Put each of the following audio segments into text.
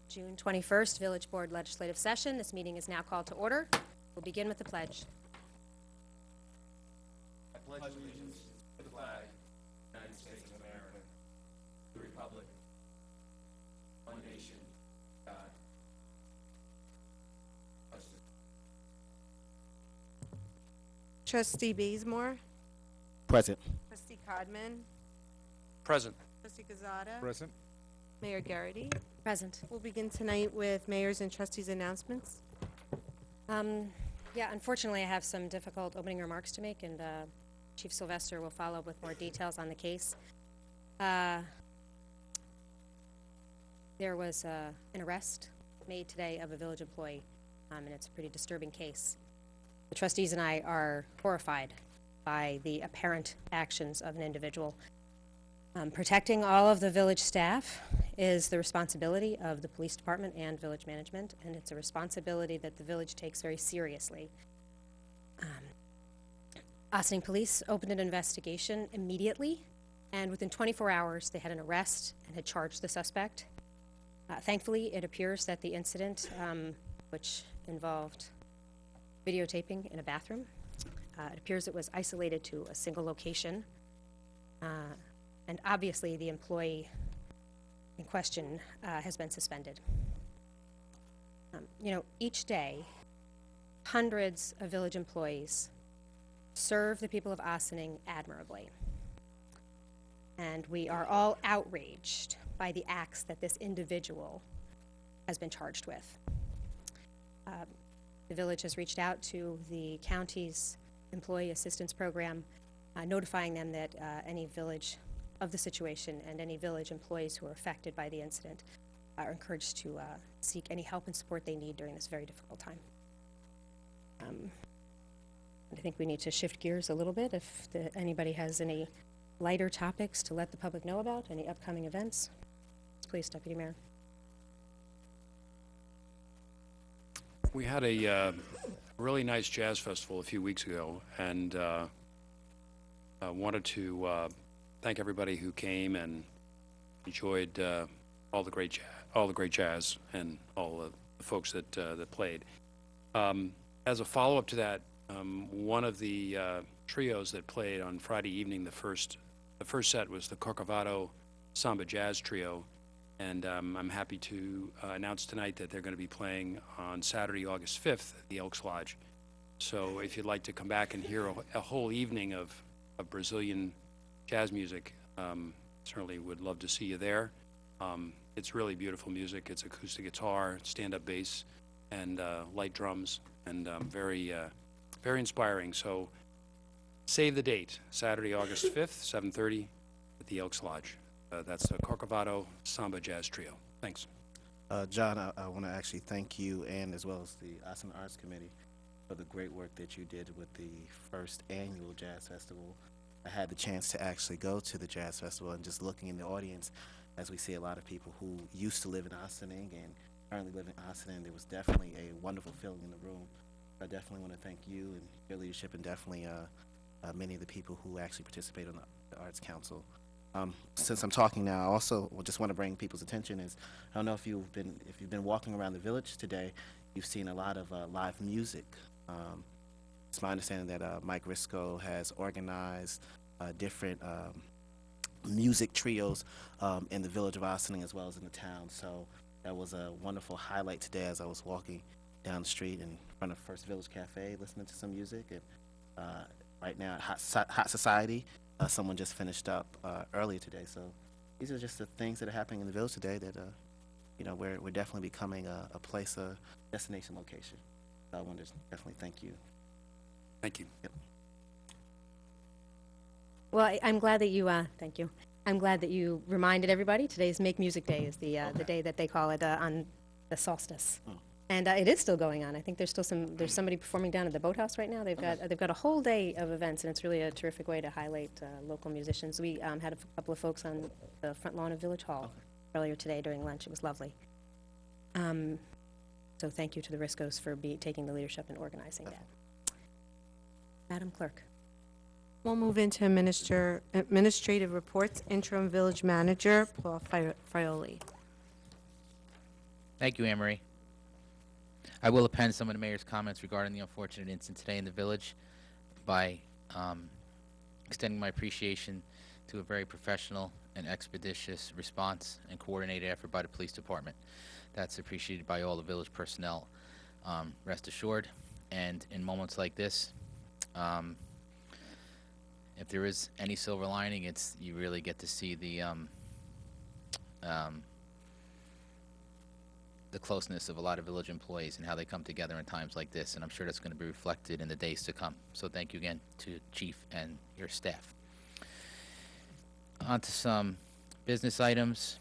June 21st Village Board Legislative Session. This meeting is now called to order. We'll begin with the pledge. I pledge allegiance to the flag of the United States of America, the Republic, one nation, God, justice. Trustee Bazemore, Present. Trustee Codman, Present. Trustee Gazada, Present. Mayor Garrity. Present. We'll begin tonight with mayor's and trustees' announcements. Yeah, unfortunately, I have some difficult opening remarks to make, and Chief Sylvester will follow with more details on the case. There was an arrest made today of a village employee, and it's a pretty disturbing case. The trustees and I are horrified by the apparent actions of an individual. Protecting all of the village staff is the responsibility of the police department and village management, and it's a responsibility that the village takes very seriously. Ossining Police opened an investigation immediately, and within 24 hours they had an arrest and had charged the suspect. Thankfully, it appears that the incident, which involved videotaping in a bathroom, it appears it was isolated to a single location. And obviously, the employee in question has been suspended. You know, each day, hundreds of village employees serve the people of Ossining admirably. And we are all outraged by the acts that this individual has been charged with. The village has reached out to the county's employee assistance program, notifying them that any village of the situation and any village employees who are affected by the incident are encouraged to seek any help and support they need during this very difficult time. I think we need to shift gears a little bit. If anybody has any lighter topics to let the public know about, any upcoming events, please, Deputy Mayor. We had a really nice jazz festival a few weeks ago, and wanted to thank everybody who came and enjoyed all the great jazz and all the folks that that played. As a follow-up to that, one of the trios that played on Friday evening, the first set was the Corcovado Samba Jazz Trio, and I'm happy to announce tonight that they're going to be playing on Saturday, August 5th at the Elks Lodge. So if you'd like to come back and hear a whole evening of Brazilian jazz music, certainly would love to see you there. It's really beautiful music. It's acoustic guitar, stand-up bass, and light drums, and very inspiring. So save the date, Saturday, August 5th, 7:30 at the Elks Lodge. That's the Corcovado Samba Jazz Trio. Thanks. John, I want to actually thank you and as well as the Ossining Arts Committee for the great work that you did with the first annual Jazz Festival. I had the chance to actually go to the Jazz Festival, and just looking in the audience, as we see a lot of people who used to live in Ossining and currently live in Ossining, there was definitely a wonderful feeling in the room. I definitely want to thank you and your leadership, and definitely many of the people who actually participate on the Arts Council. Since I'm talking now, I also just want to bring people's attention is, I don't know if you've been walking around the village today, you've seen a lot of live music. It's my understanding that Mike Risco has organized different music trios in the village of Ossining as well as in the town. So that was a wonderful highlight today as I was walking down the street in front of First Village Cafe listening to some music. And right now at Hot Society, someone just finished up earlier today. So these are just the things that are happening in the village today that you know, we're definitely becoming a place, a destination location. So I want to definitely thank you. Thank you. Yep. Well, I'm glad that you, thank you. I'm glad that you reminded everybody today's Make Music Day is the day that they call it on the solstice. And it is still going on. I think there's still there's somebody performing down at the Boathouse right now. They've got a whole day of events, and it's really a terrific way to highlight local musicians. We had a couple of folks on the front lawn of Village Hall earlier today during lunch. It was lovely. So thank you to the Riscos for taking the leadership and organizing that. Madam Clerk. We'll move into administrative reports. Interim Village Manager Paul Frioli. Thank you, Anne Marie. I will append some of the mayor's comments regarding the unfortunate incident today in the village by extending my appreciation to a very professional and expeditious response and coordinated effort by the police department. That's appreciated by all the village personnel, rest assured. And in moments like this, if there is any silver lining, it's you really get to see the closeness of a lot of village employees and how they come together in times like this, and I'm sure that's going to be reflected in the days to come. So thank you again to Chief and your staff. On to some business items.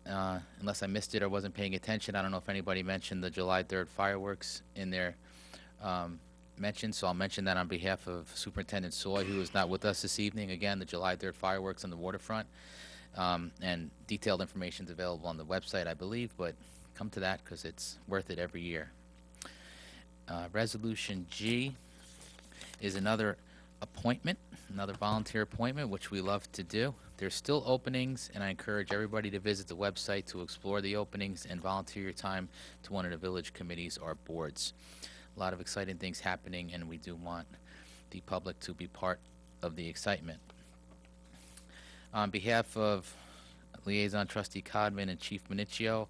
Unless I missed it or wasn't paying attention, I don't know if anybody mentioned the July 3rd fireworks in their mention, so I'll mention that on behalf of Superintendent Soy, who is not with us this evening. Again, the July 3rd fireworks on the waterfront, and detailed information is available on the website, I believe, but come to that because it's worth it every year. Resolution G is another appointment, another volunteer appointment, which we love to do. There's still openings, and I encourage everybody to visit the website to explore the openings and volunteer your time to one of the village committees or boards. A lot of exciting things happening, and we do want the public to be part of the excitement. On behalf of Liaison Trustee Codman and Chief Minicchio,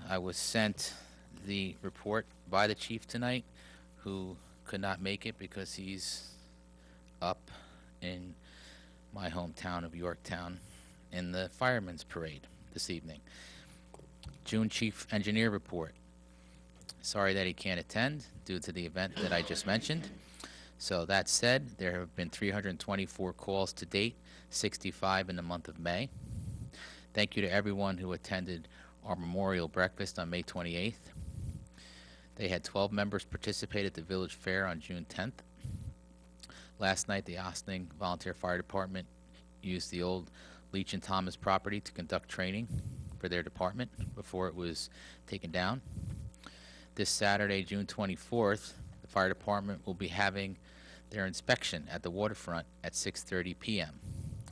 I was sent the report by the chief tonight, who could not make it because he's up in my hometown of Yorktown in the Firemen's Parade this evening. June Chief Engineer report. Sorry that he can't attend due to the event that I just mentioned. So that said, there have been 324 calls to date, 65 in the month of May. Thank you to everyone who attended our memorial breakfast on May 28th. They had 12 members participate at the village fair on June 10th. Last night, the Ossining Volunteer Fire Department used the old Leach and Thomas property to conduct training for their department before it was taken down. This Saturday, June 24th, the fire department will be having their inspection at the waterfront at 6:30 p.m.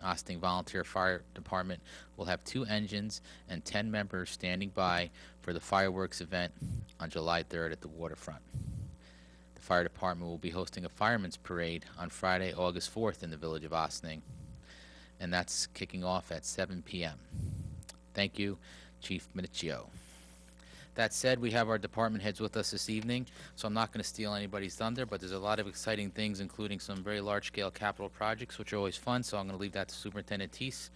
Ossining Volunteer Fire Department will have 2 engines and 10 members standing by for the fireworks event on July 3rd at the waterfront. The fire department will be hosting a fireman's parade on Friday, August 4th in the village of Ossining, and that's kicking off at 7 p.m. Thank you, Chief Minicchio. That said, we have our department heads with us this evening, so I'm not going to steal anybody's thunder, but there's a lot of exciting things, including some very large-scale capital projects, which are always fun, so I'm going to leave that to Superintendent Teese,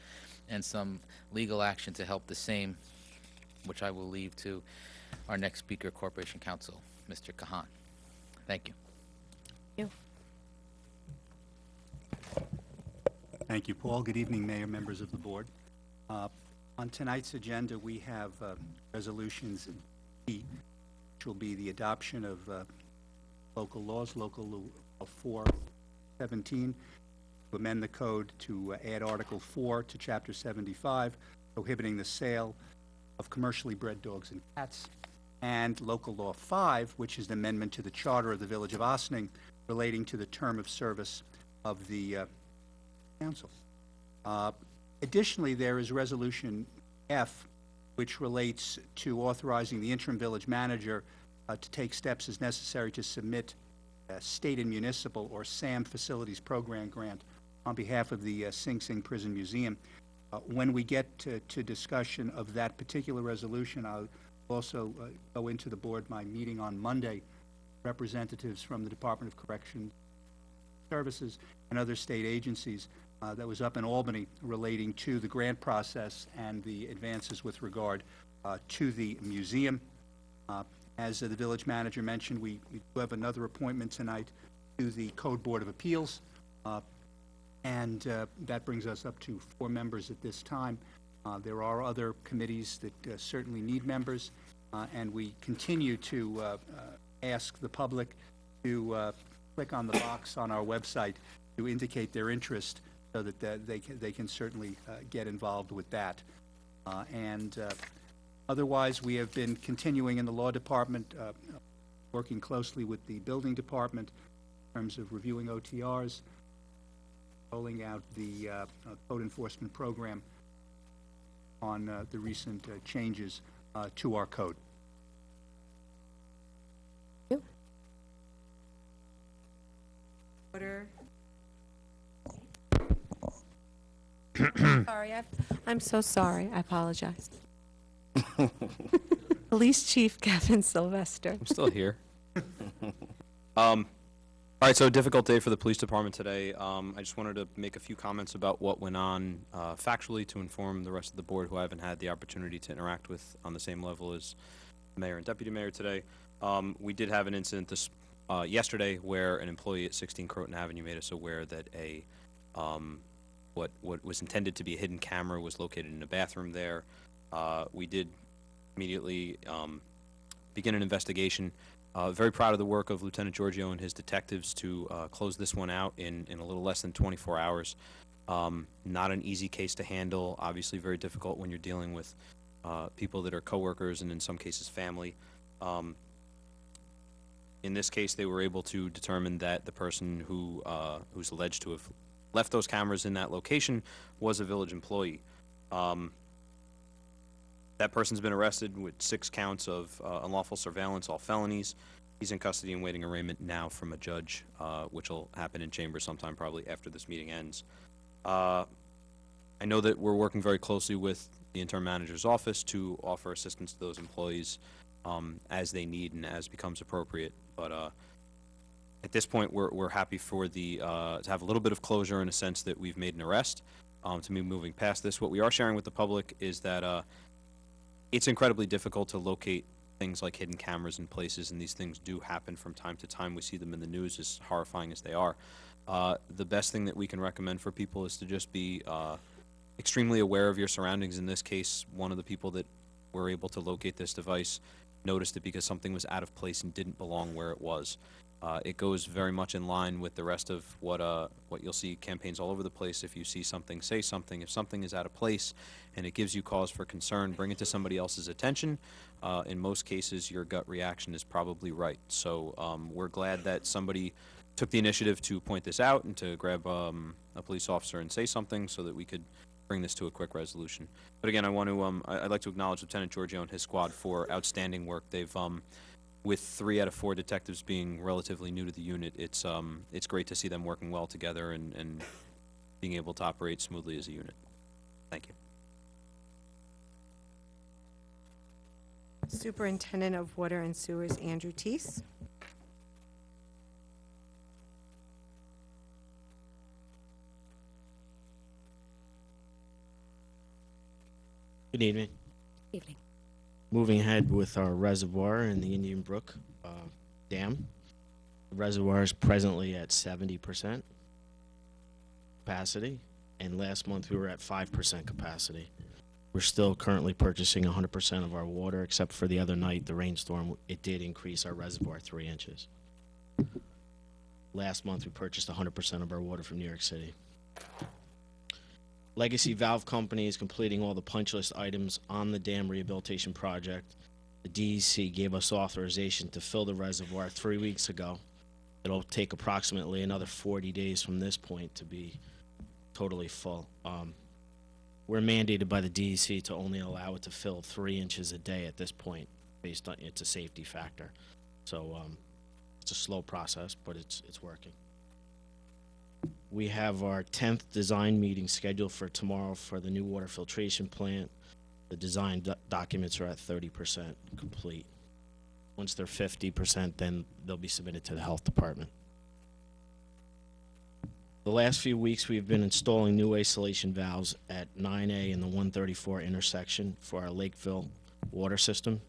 and some legal action to help the same, which I will leave to our next speaker, Corporation Counsel, Mr. Kahan. Thank you. Thank you, Paul. Good evening, Mayor, members of the board. On tonight's agenda, we have resolutions B, which will be the adoption of local laws, Local Law 417, to amend the code to add Article 4 to Chapter 75, prohibiting the sale of commercially bred dogs and cats, and Local Law 5, which is the amendment to the charter of the Village of Ossining relating to the term of service of the council. Additionally, there is Resolution F, which relates to authorizing the interim village manager to take steps as necessary to submit a state and municipal, or SAM, facilities program grant on behalf of the Sing Sing Prison Museum. When we get to discussion of that particular resolution, I'll also go into the board my meeting on Monday, representatives from the Department of Corrections Services and other state agencies that was up in Albany relating to the grant process and the advances with regard to the museum. As the village manager mentioned, we do have another appointment tonight to the Code Board of Appeals, and that brings us up to 4 members at this time. There are other committees that certainly need members, and we continue to ask the public to click on the box on our website to indicate their interest, so that they can certainly get involved with that. Otherwise, we have been continuing in the law department, working closely with the building department in terms of reviewing OTRs, rolling out the code enforcement program on the recent changes to our code. order. Sorry, I'm so sorry. I apologize. Police Chief Kevin Sylvester. I'm still here. All right, so difficult day for the police department today. I just wanted to make a few comments about what went on factually to inform the rest of the board who I haven't had the opportunity to interact with on the same level as the mayor and deputy mayor today. We did have an incident this yesterday where an employee at 16 Croton Avenue made us aware that a what was intended to be a hidden camera was located in a bathroom there. We did immediately begin an investigation. Very proud of the work of Lieutenant Giorgio and his detectives to close this one out in a little less than 24 hours. Not an easy case to handle, obviously very difficult when you're dealing with people that are coworkers and in some cases family. In this case, they were able to determine that the person who's alleged to have left those cameras in that location was a village employee. That person's been arrested with 6 counts of unlawful surveillance, all felonies. He's in custody and waiting arraignment now from a judge, which will happen in chamber sometime probably after this meeting ends. I know that we're working very closely with the interim manager's office to offer assistance to those employees as they need and as becomes appropriate. But at this point, we're happy for the to have a little bit of closure in a sense that we've made an arrest. To be moving past this, what we are sharing with the public is that it's incredibly difficult to locate things like hidden cameras in places, and these things do happen from time to time. We see them in the news, as horrifying as they are. The best thing that we can recommend for people is to just be extremely aware of your surroundings. In this case, one of the people that were able to locate this device noticed it because something was out of place and didn't belong where it was. It goes very much in line with the rest of what you'll see campaigns all over the place. If you see something, say something. If something is out of place and it gives you cause for concern, bring it to somebody else's attention. In most cases, your gut reaction is probably right. So we're glad that somebody took the initiative to point this out and to grab a police officer and say something so that we could bring this to a quick resolution. But again, I want to I'd like to acknowledge Lieutenant Giorgio and his squad for outstanding work. They've with 3 out of 4 detectives being relatively new to the unit, it's great to see them working well together and being able to operate smoothly as a unit. Thank you. Superintendent of Water and Sewers, Andrew Teese. Good evening. Evening. Moving ahead with our reservoir in the Indian Brook Dam. The reservoir is presently at 70% capacity, and last month we were at 5% capacity. We're still currently purchasing 100% of our water, except for the other night, the rainstorm, it did increase our reservoir 3 inches. Last month we purchased 100% of our water from New York City. Legacy Valve Company is completing all the punch list items on the dam rehabilitation project. The DEC gave us authorization to fill the reservoir 3 weeks ago. It'll take approximately another 40 days from this point to be totally full. We're mandated by the DEC to only allow it to fill 3 inches a day at this point, based on it's a safety factor. So it's a slow process, but it's working. We have our 10th design meeting scheduled for tomorrow for the new water filtration plant. The design documents are at 30% complete. Once they're 50%, then they'll be submitted to the health department. The last few weeks, we've been installing new isolation valves at 9A and the 134 intersection for our Lakeville water system.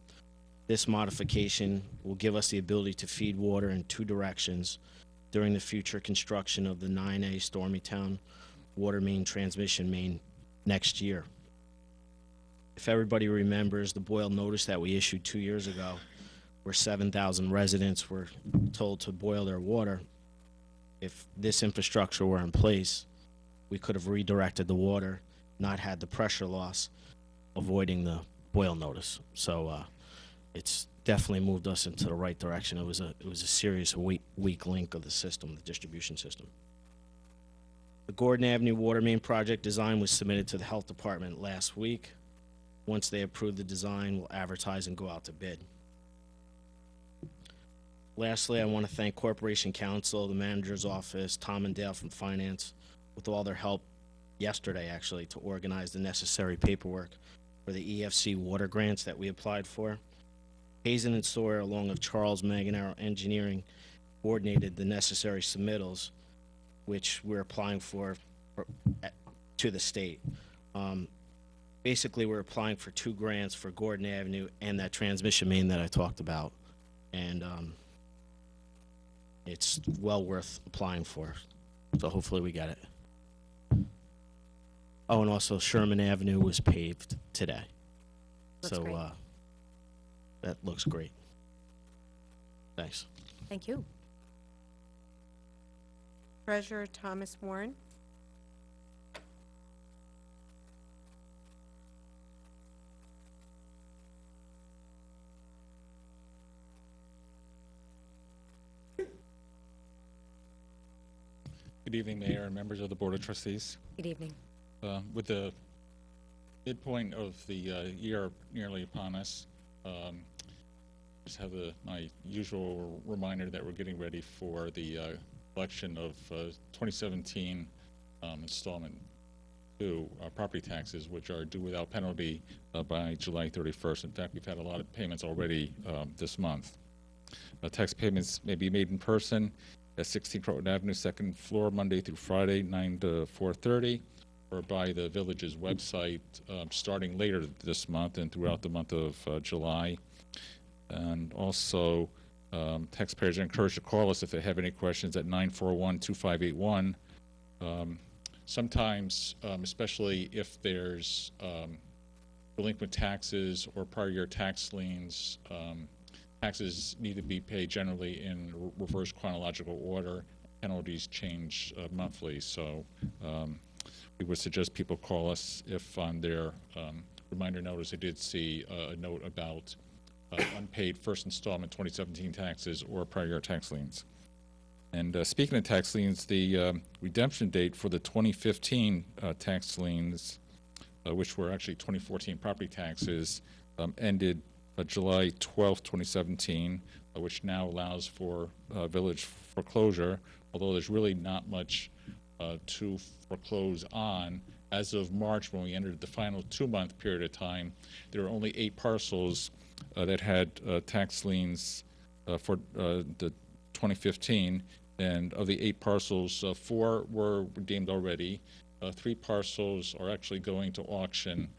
This modification will give us the ability to feed water in 2 directions during the future construction of the 9A Stormytown water main transmission main next year. If everybody remembers the boil notice that we issued 2 years ago, where 7,000 residents were told to boil their water, if this infrastructure were in place, we could have redirected the water, not had the pressure loss, avoiding the boil notice. So it's definitely moved us into the right direction. It was a serious weak link of the system, the distribution system. The Gordon Avenue water main project design was submitted to the health department last week. Once they approve the design, we'll advertise and go out to bid. Lastly, I want to thank Corporation Counsel, the manager's office, Tom and Dale from Finance, with all their help yesterday, actually, to organize the necessary paperwork for the EFC water grants that we applied for. Hazen and Sawyer, along with Charles Manganaro Engineering, coordinated the necessary submittals, which we're applying to the state. Basically, we're applying for 2 grants for Gordon Avenue and that transmission main that I talked about. And it's well worth applying for. So hopefully we get it. Oh, and also Sherman Avenue was paved today. Looks So great. that looks great. Thanks. Thank you. Treasurer Thomas Warren. Good evening, Mayor and members of the Board of Trustees. Good evening. With the midpoint of the year nearly upon us, just have my usual reminder that we're getting ready for the collection of 2017 installment 2 property taxes, which are due without penalty by July 31st. In fact, we've had a lot of payments already this month. Tax payments may be made in person at 16 Croton Avenue, 2nd floor, Monday through Friday, 9 to 4:30, or by the village's website starting later this month and throughout the month of July. And also, taxpayers are encouraged to call us if they have any questions at 941-2581. Sometimes, especially if there's delinquent taxes or prior year tax liens, taxes need to be paid generally in reverse chronological order. Penalties change monthly, so we would suggest people call us if on their reminder notice they did see a note about unpaid first installment 2017 taxes or prior year tax liens. And speaking of tax liens, the redemption date for the 2015 tax liens, which were actually 2014 property taxes, ended July 12, 2017, which now allows for village foreclosure, although there's really not much to foreclose on. As of March, when we entered the final 2-month period of time, there were only 8 parcels that had tax liens for the 2015, and of the 8 parcels, 4 were redeemed already. 3 parcels are actually going to auction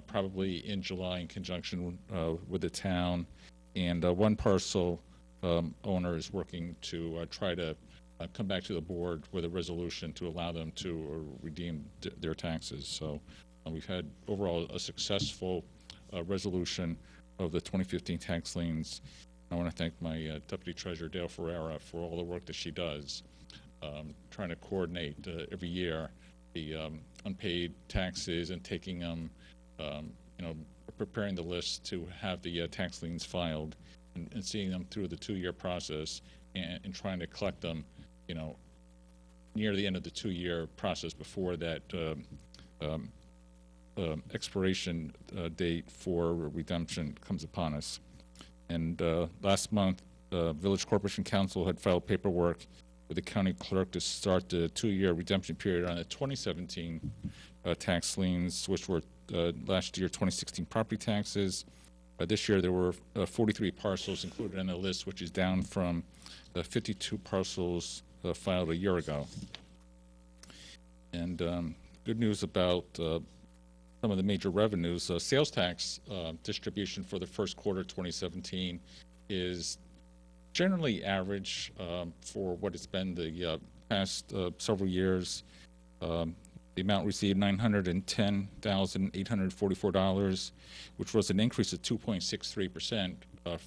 probably in July in conjunction with the town, and 1 parcel owner is working to try to come back to the board with a resolution to allow them to redeem their taxes. So we've had overall a successful resolution of the 2015 tax liens. I want to thank my Deputy Treasurer Dale Ferreira for all the work that she does, trying to coordinate every year the unpaid taxes and taking them, preparing the list to have the tax liens filed and seeing them through the 2-year process and trying to collect them, near the end of the 2-year process before that expiration date for redemption comes upon us. And last month, Village Corporation Council had filed paperwork with the county clerk to start the 2-year redemption period on the 2017 tax liens, which were last year 2016 property taxes. This year there were 43 parcels included in the list, which is down from 52 parcels filed a year ago. And good news about some of the major revenues. Sales tax distribution for the first quarter 2017 is generally average for what it's been the past several years. The amount received $910,844, which was an increase of 2.63%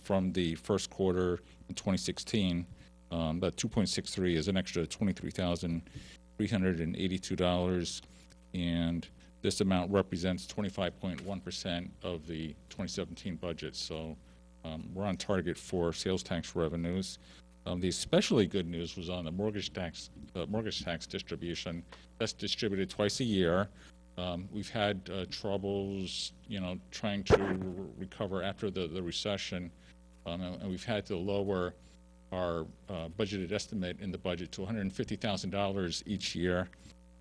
from the first quarter in 2016. That 2.63 is an extra $23,382, and this amount represents 25.1% of the 2017 budget. So we're on target for sales tax revenues. The especially good news was on the mortgage tax distribution. That's distributed twice a year. We've had troubles, trying to recover after the recession, and we've had to lower our budgeted estimate in the budget to $150,000 each year.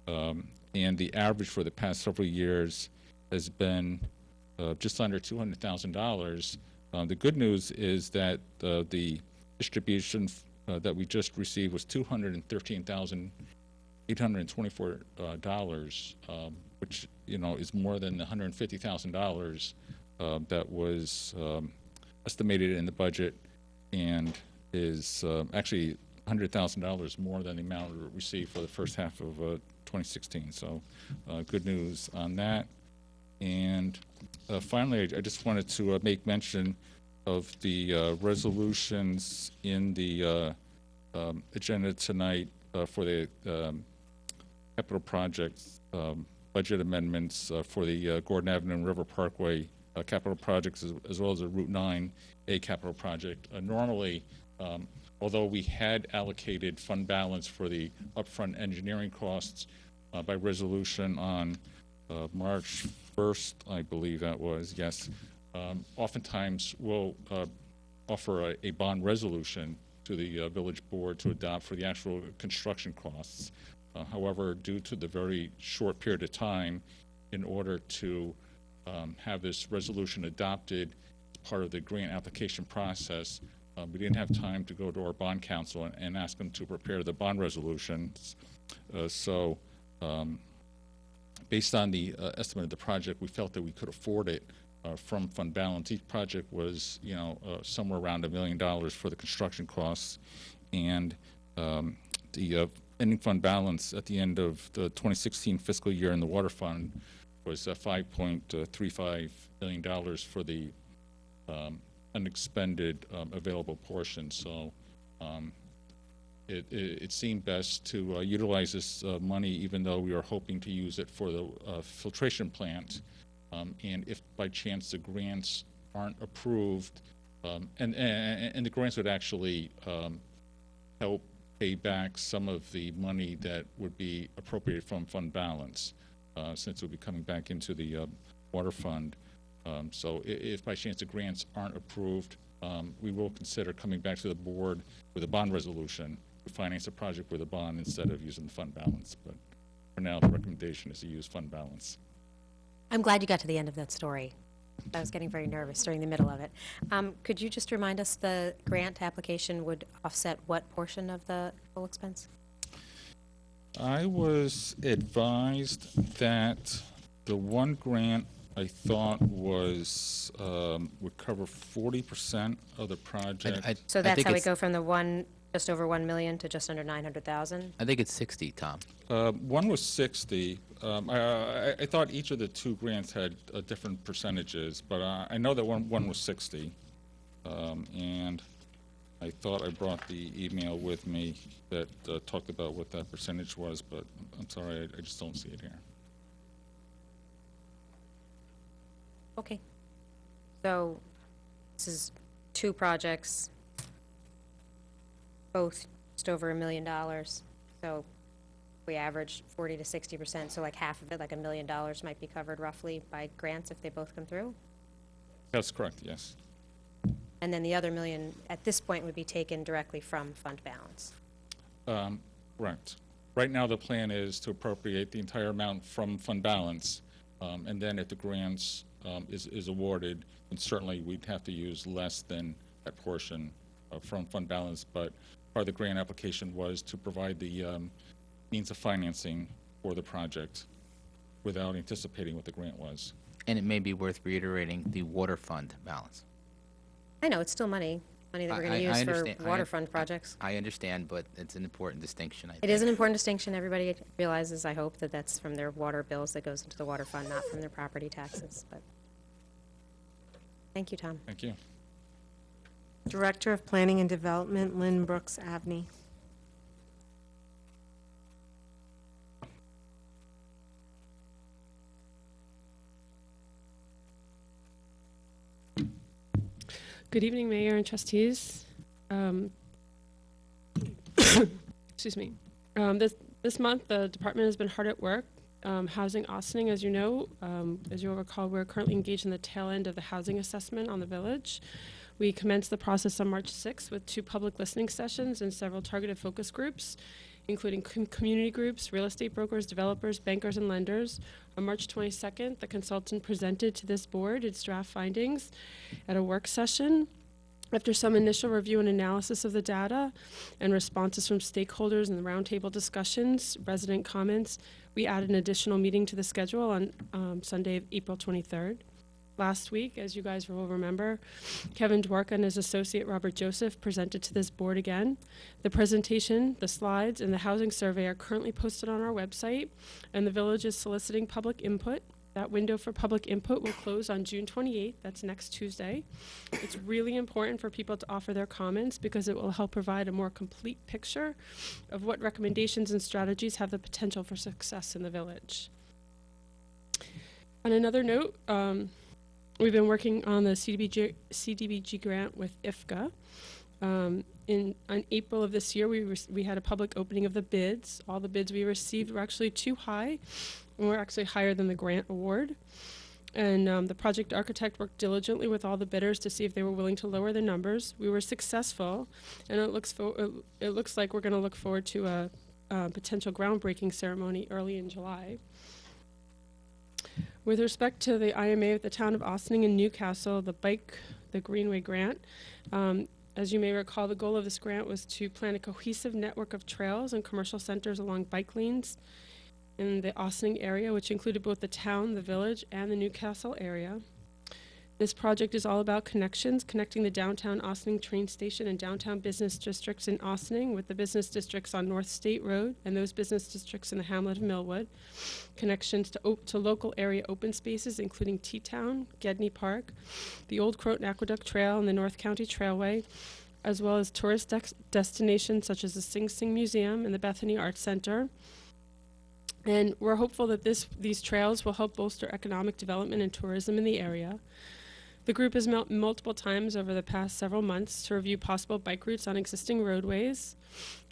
And the average for the past several years has been just under $200,000. The good news is that the distribution that we just received was $213,824, which, you know, is more than the $150,000 that was estimated in the budget, and is actually $100,000 more than the amount we received for the first half of 2016. So good news on that. And finally, I just wanted to make mention of the resolutions in the agenda tonight for the capital projects, budget amendments for the Gordon Avenue and River Parkway capital projects, as well as the Route 9A capital project. Normally, although we had allocated fund balance for the upfront engineering costs by resolution on March 1st, I believe that was, yes, oftentimes we'll offer a bond resolution to the village board to adopt for the actual construction costs. However, due to the very short period of time, in order to have this resolution adopted as part of the grant application process, we didn't have time to go to our bond counsel and ask them to prepare the bond resolutions. Based on the estimate of the project, we felt that we could afford it from fund balance. Each project was, you know, somewhere around $1 million for the construction costs, and the ending fund balance at the end of the 2016 fiscal year in the water fund was $5.35 million for the unexpended available portion. So it seemed best to utilize this money, even though we were hoping to use it for the filtration plant. And if by chance the grants aren't approved, and the grants would actually help pay back some of the money that would be appropriated from fund balance, since it would be coming back into the water fund. So if by chance the grants aren't approved, we will consider coming back to the board with a bond resolution to finance a project with a bond instead of using the fund balance. But for now, the recommendation is to use fund balance. I'm glad you got to the end of that story. I was getting very nervous during the middle of it. Could you just remind us the grant application would offset what portion of the full expense? I was advised that the one grant I thought was would cover 40% of the project. So I that's think how we it's- go from the just over 1 million to just under 900,000? I think it's 60, Tom. One was 60. I thought each of the two grants had different percentages, but I know that one was 60. And I thought I brought the email with me that talked about what that percentage was, but I'm sorry, I just don't see it here. Okay. So this is two projects, both just over $1 million. So we average 40 to 60%, so like half of it, like $1 million, might be covered roughly by grants if they both come through. That's correct, yes. And then the other $1 million at this point would be taken directly from fund balance. Correct. Right now, the plan is to appropriate the entire amount from fund balance, and then if the grants is awarded, then certainly we'd have to use less than that portion from fund balance. But part of the grant application was to provide the means of financing for the project without anticipating what the grant was. And it may be worth reiterating the water fund balance. I know, it's still money that we're going to use for understand. water fund projects. I understand, but it's an important distinction, I think. It is an important distinction. Everybody realizes, I hope, that that's from their water bills that goes into the water fund, not from their property taxes. But thank you, Tom. Thank you. Director of Planning and Development, Lynn Brooks Abney. Good evening, Mayor and trustees. Excuse me. This month, the department has been hard at work. Housing Austining, as you know, as you'll recall, we're currently engaged in the tail end of the housing assessment on the village. We commenced the process on March 6th with 2 public listening sessions and several targeted focus groups, including community groups, real estate brokers, developers, bankers, and lenders. On March 22nd, the consultant presented to this board its draft findings at a work session. After some initial review and analysis of the data and responses from stakeholders and the roundtable discussions, resident comments, we added an additional meeting to the schedule on Sunday, April 23rd. Last week, as you guys will remember, Kevin Dworka and his associate Robert Joseph presented to this board again. The presentation, the slides, and the housing survey are currently posted on our website, and the village is soliciting public input. That window for public input will close on June 28th. That's next Tuesday. It's really important for people to offer their comments because it will help provide a more complete picture of what recommendations and strategies have the potential for success in the village. On another note, we've been working on the CDBG grant with IFCA. On April of this year, we had a public opening of the bids. All the bids we received were actually too high, and were actually higher than the grant award. And the project architect worked diligently with all the bidders to see if they were willing to lower their numbers. We were successful, and it looks like we're going to look forward to a potential groundbreaking ceremony early in July. With respect to the IMA with the town of Austining and Newcastle, the Greenway grant, as you may recall, the goal of this grant was to plan a cohesive network of trails and commercial centers along bike lanes in the Austining area, which included both the town, the village, and the Newcastle area. This project is all about connections, connecting the downtown Austining train station and downtown business districts in Austining with the business districts on North State Road and those business districts in the hamlet of Millwood. Connections to local area open spaces, including T-Town, Gedney Park, the Old Croton Aqueduct Trail, and the North County Trailway, as well as tourist destinations such as the Sing Sing Museum and the Bethany Arts Center. And we're hopeful that these trails will help bolster economic development and tourism in the area. The group has met multiple times over the past several months to review possible bike routes on existing roadways.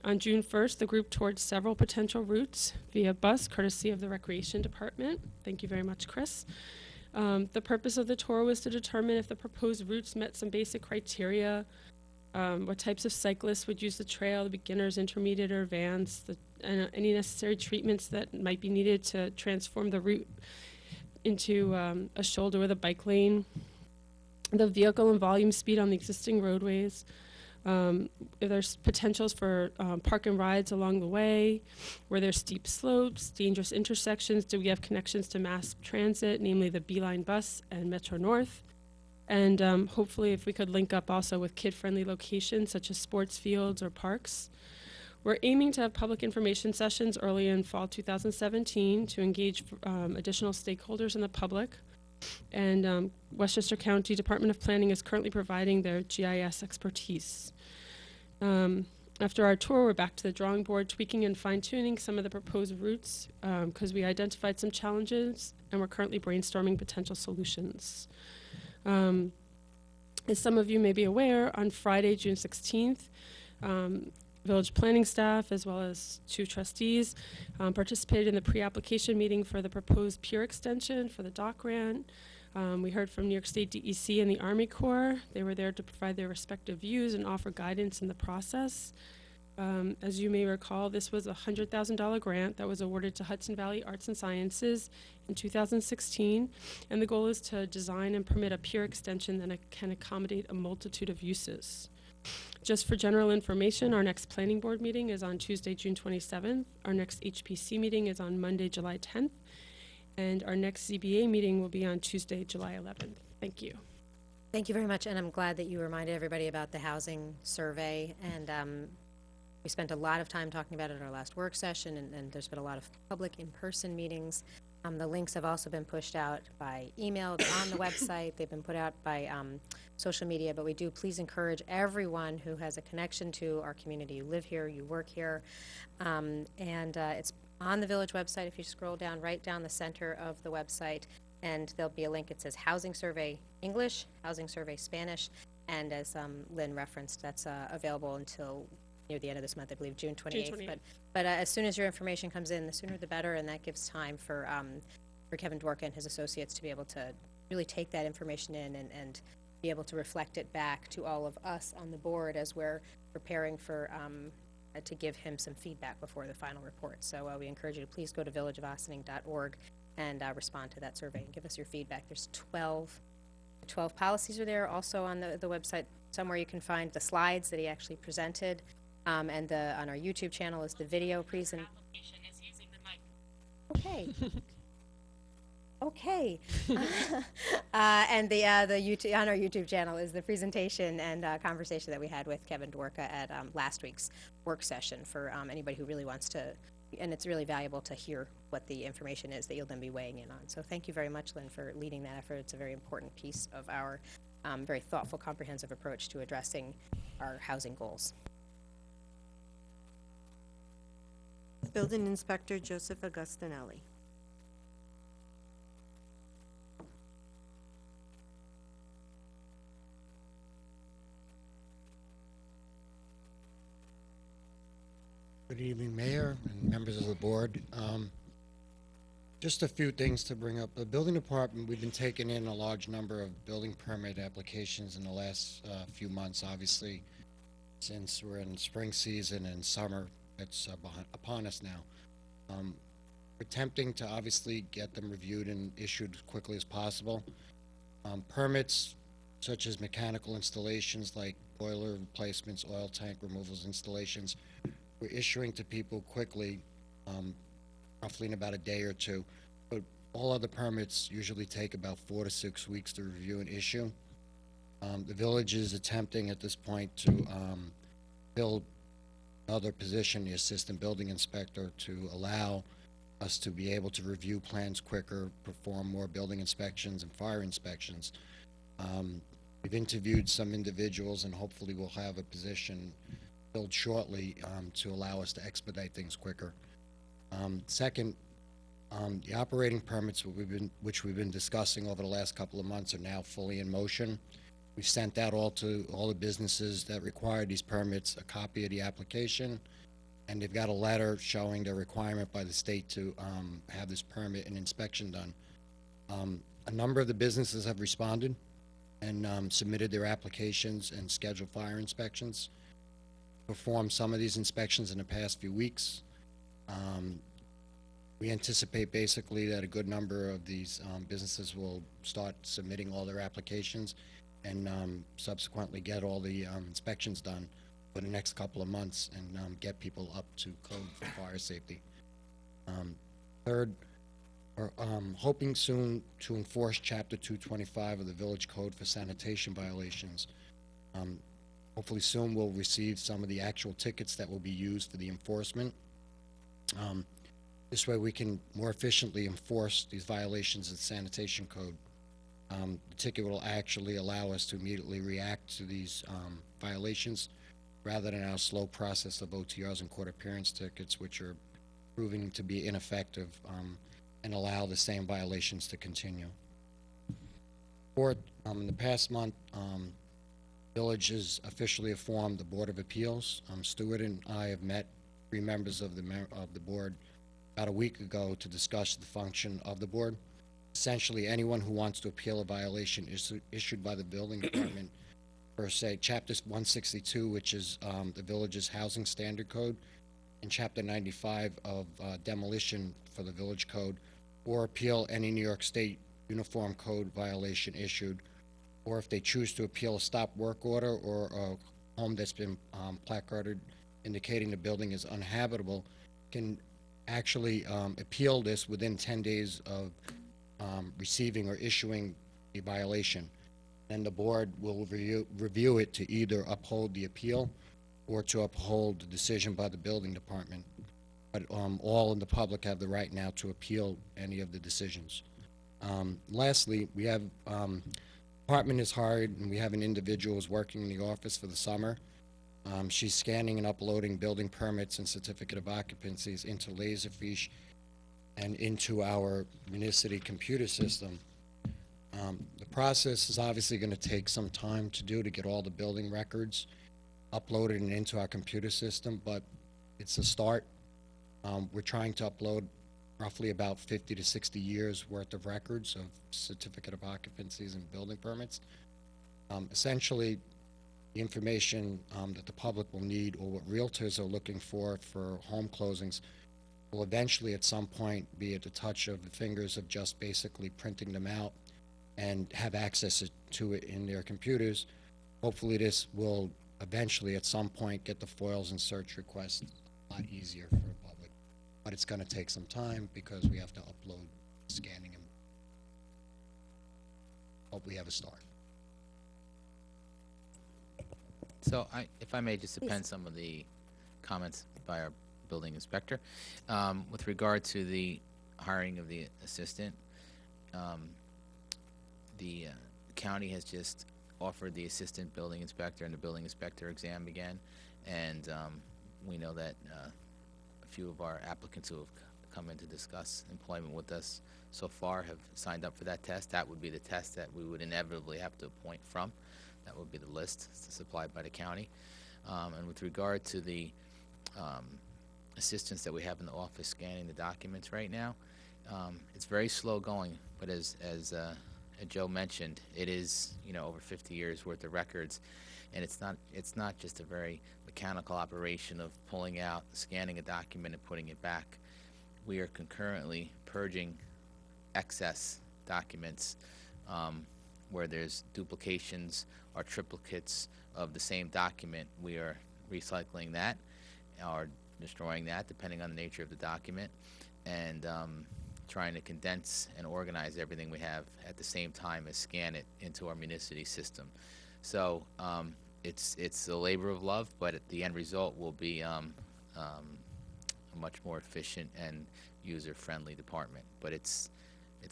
On June 1st, the group toured several potential routes via bus, courtesy of the Recreation Department. Thank you very much, Chris. The purpose of the tour was to determine if the proposed routes met some basic criteria, what types of cyclists would use the trail, the beginners, intermediate, or advanced, and any necessary treatments that might be needed to transform the route into a shoulder with a bike lane, the vehicle and volume speed on the existing roadways, if there's potentials for park and rides along the way, were there steep slopes, dangerous intersections, do we have connections to mass transit, namely the Beeline bus and Metro North, and hopefully if we could link up also with kid-friendly locations such as sports fields or parks. We're aiming to have public information sessions early in fall 2017 to engage additional stakeholders in the public. And Westchester County Department of Planning is currently providing their GIS expertise. After our tour, we're back to the drawing board, tweaking and fine-tuning some of the proposed routes because we identified some challenges and we're currently brainstorming potential solutions. As some of you may be aware, on Friday, June 16th, village planning staff, as well as 2 trustees, participated in the pre-application meeting for the proposed pier extension for the dock grant. We heard from New York State DEC and the Army Corps. They were there to provide their respective views and offer guidance in the process. As you may recall, this was a $100,000 grant that was awarded to Hudson Valley Arts and Sciences in 2016, and the goal is to design and permit a pier extension that can accommodate a multitude of uses. Just for general information, our next planning board meeting is on Tuesday, June 27th. Our next HPC meeting is on Monday, July 10th. And our next ZBA meeting will be on Tuesday, July 11th. Thank you. Thank you very much, and I'm glad that you reminded everybody about the housing survey. And we spent a lot of time talking about it at our last work session, and there's been a lot of public in-person meetings. The links have also been pushed out by email on the website. They've been put out by social media, but we do please encourage everyone who has a connection to our community. You live here, you work here, and it's on the village website. If you scroll down, right down the center of the website, and there'll be a link. It says Housing Survey English, Housing Survey Spanish, and as Lynn referenced, that's available until near the end of this month, I believe, June 28th. But as soon as your information comes in, the sooner the better, and that gives time for Kevin Dworka and his associates to be able to really take that information in and be be able to reflect it back to all of us on the board as we're preparing for, to give him some feedback before the final report. So we encourage you to please go to villageofossining.org and respond to that survey and give us your feedback. There's 12 policies are there. Also on the website, somewhere you can find the slides that he actually presented. And on our YouTube channel is the video Okay. Okay. And the YouTube, on our YouTube channel is the presentation and conversation that we had with Kevin Dworka at last week's work session for anybody who really wants to, and it's really valuable to hear what the information is that you'll then be weighing in on. So thank you very much, Lynn, for leading that effort. It's a very important piece of our very thoughtful, comprehensive approach to addressing our housing goals. Building Inspector Joseph Agustinelli. Good evening, Mayor and members of the board. Just a few things to bring up. The building department, we've been taking in a large number of building permit applications in the last few months, obviously, since we're in spring season and summer that's upon us now. We're attempting to obviously get them reviewed and issued as quickly as possible. Permits such as mechanical installations like boiler replacements, oil tank removals installations, we're issuing to people quickly, roughly in about a day or two. But all other permits usually take about 4 to 6 weeks to review and issue. The village is attempting at this point to fill another position, the assistant building inspector, to allow us to be able to review plans quicker, perform more building inspections and fire inspections. We've interviewed some individuals and hopefully we'll have a position filled shortly to allow us to expedite things quicker. Second, the operating permits which we've been discussing over the last couple of months are now fully in motion. We've sent out to all the businesses that require these permits a copy of the application, and they've got a letter showing their requirement by the state to have this permit and inspection done. A number of the businesses have responded and submitted their applications and scheduled fire inspections. Performed some of these inspections in the past few weeks. We anticipate basically that a good number of these businesses will start submitting all their applications and subsequently get all the inspections done for the next couple of months and get people up to code for fire safety. Third, we're hoping soon to enforce Chapter 225 of the Village Code for sanitation violations. Hopefully soon we'll receive some of the actual tickets that will be used for the enforcement. This way we can more efficiently enforce these violations of the sanitation code. The ticket will actually allow us to immediately react to these violations rather than our slow process of OTRs and court appearance tickets, which are proving to be ineffective and allow the same violations to continue. Fourth, in the past month, Village has officially formed the Board of Appeals. Stuart and I have met 3 members of the board about a week ago to discuss the function of the board. Essentially, anyone who wants to appeal a violation issued by the building department for, say, Chapter 162, which is the village's housing standard code, and Chapter 95 of demolition for the village code, or appeal any New York State uniform code violation issued, or if they choose to appeal a stop work order or a home that's been placarded indicating the building is uninhabitable, can actually appeal this within 10 days of receiving or issuing a violation. Then the board will review it to either uphold the appeal or to uphold the decision by the building department. But all in the public have the right now to appeal any of the decisions. Lastly, we have department is hired, and we have an individual who's working in the office for the summer. She's scanning and uploading building permits and certificate of occupancies into Laserfiche and into our municipal computer system. The process is obviously going to take some time to do to get all the building records uploaded and into our computer system, but it's a start. We're trying to upload roughly about 50 to 60 years worth of records of certificate of occupancies and building permits. Essentially, the information that the public will need, or what realtors are looking for home closings, will eventually at some point be at the touch of the fingers of just basically printing them out and have access to it in their computers. Hopefully this will eventually at some point get the FOILs and search requests a lot easier for the public. But it's going to take some time because we have to upload scanning and hope we have a start. So if I may just Please. append some of the comments by our building inspector. With regard to the hiring of the assistant, the county has just offered the assistant building inspector and the building inspector exam again, and we know that a few of our applicants who have come in to discuss employment with us so far have signed up for that test. That would be the test that we would inevitably have to appoint from. That would be the list supplied by the county. And with regard to the assistants that we have in the office scanning the documents right now, it's very slow going, but as Joe mentioned, it is, over 50 years worth of records, and it's not just a very mechanical operation of pulling out, scanning a document and putting it back. We are concurrently purging excess documents where there's duplications or triplicates of the same document. We are recycling that or destroying that, depending on the nature of the document, and trying to condense and organize everything we have at the same time as scan it into our Municity system. So it's a labor of love, but the end result will be a much more efficient and user-friendly department. But it's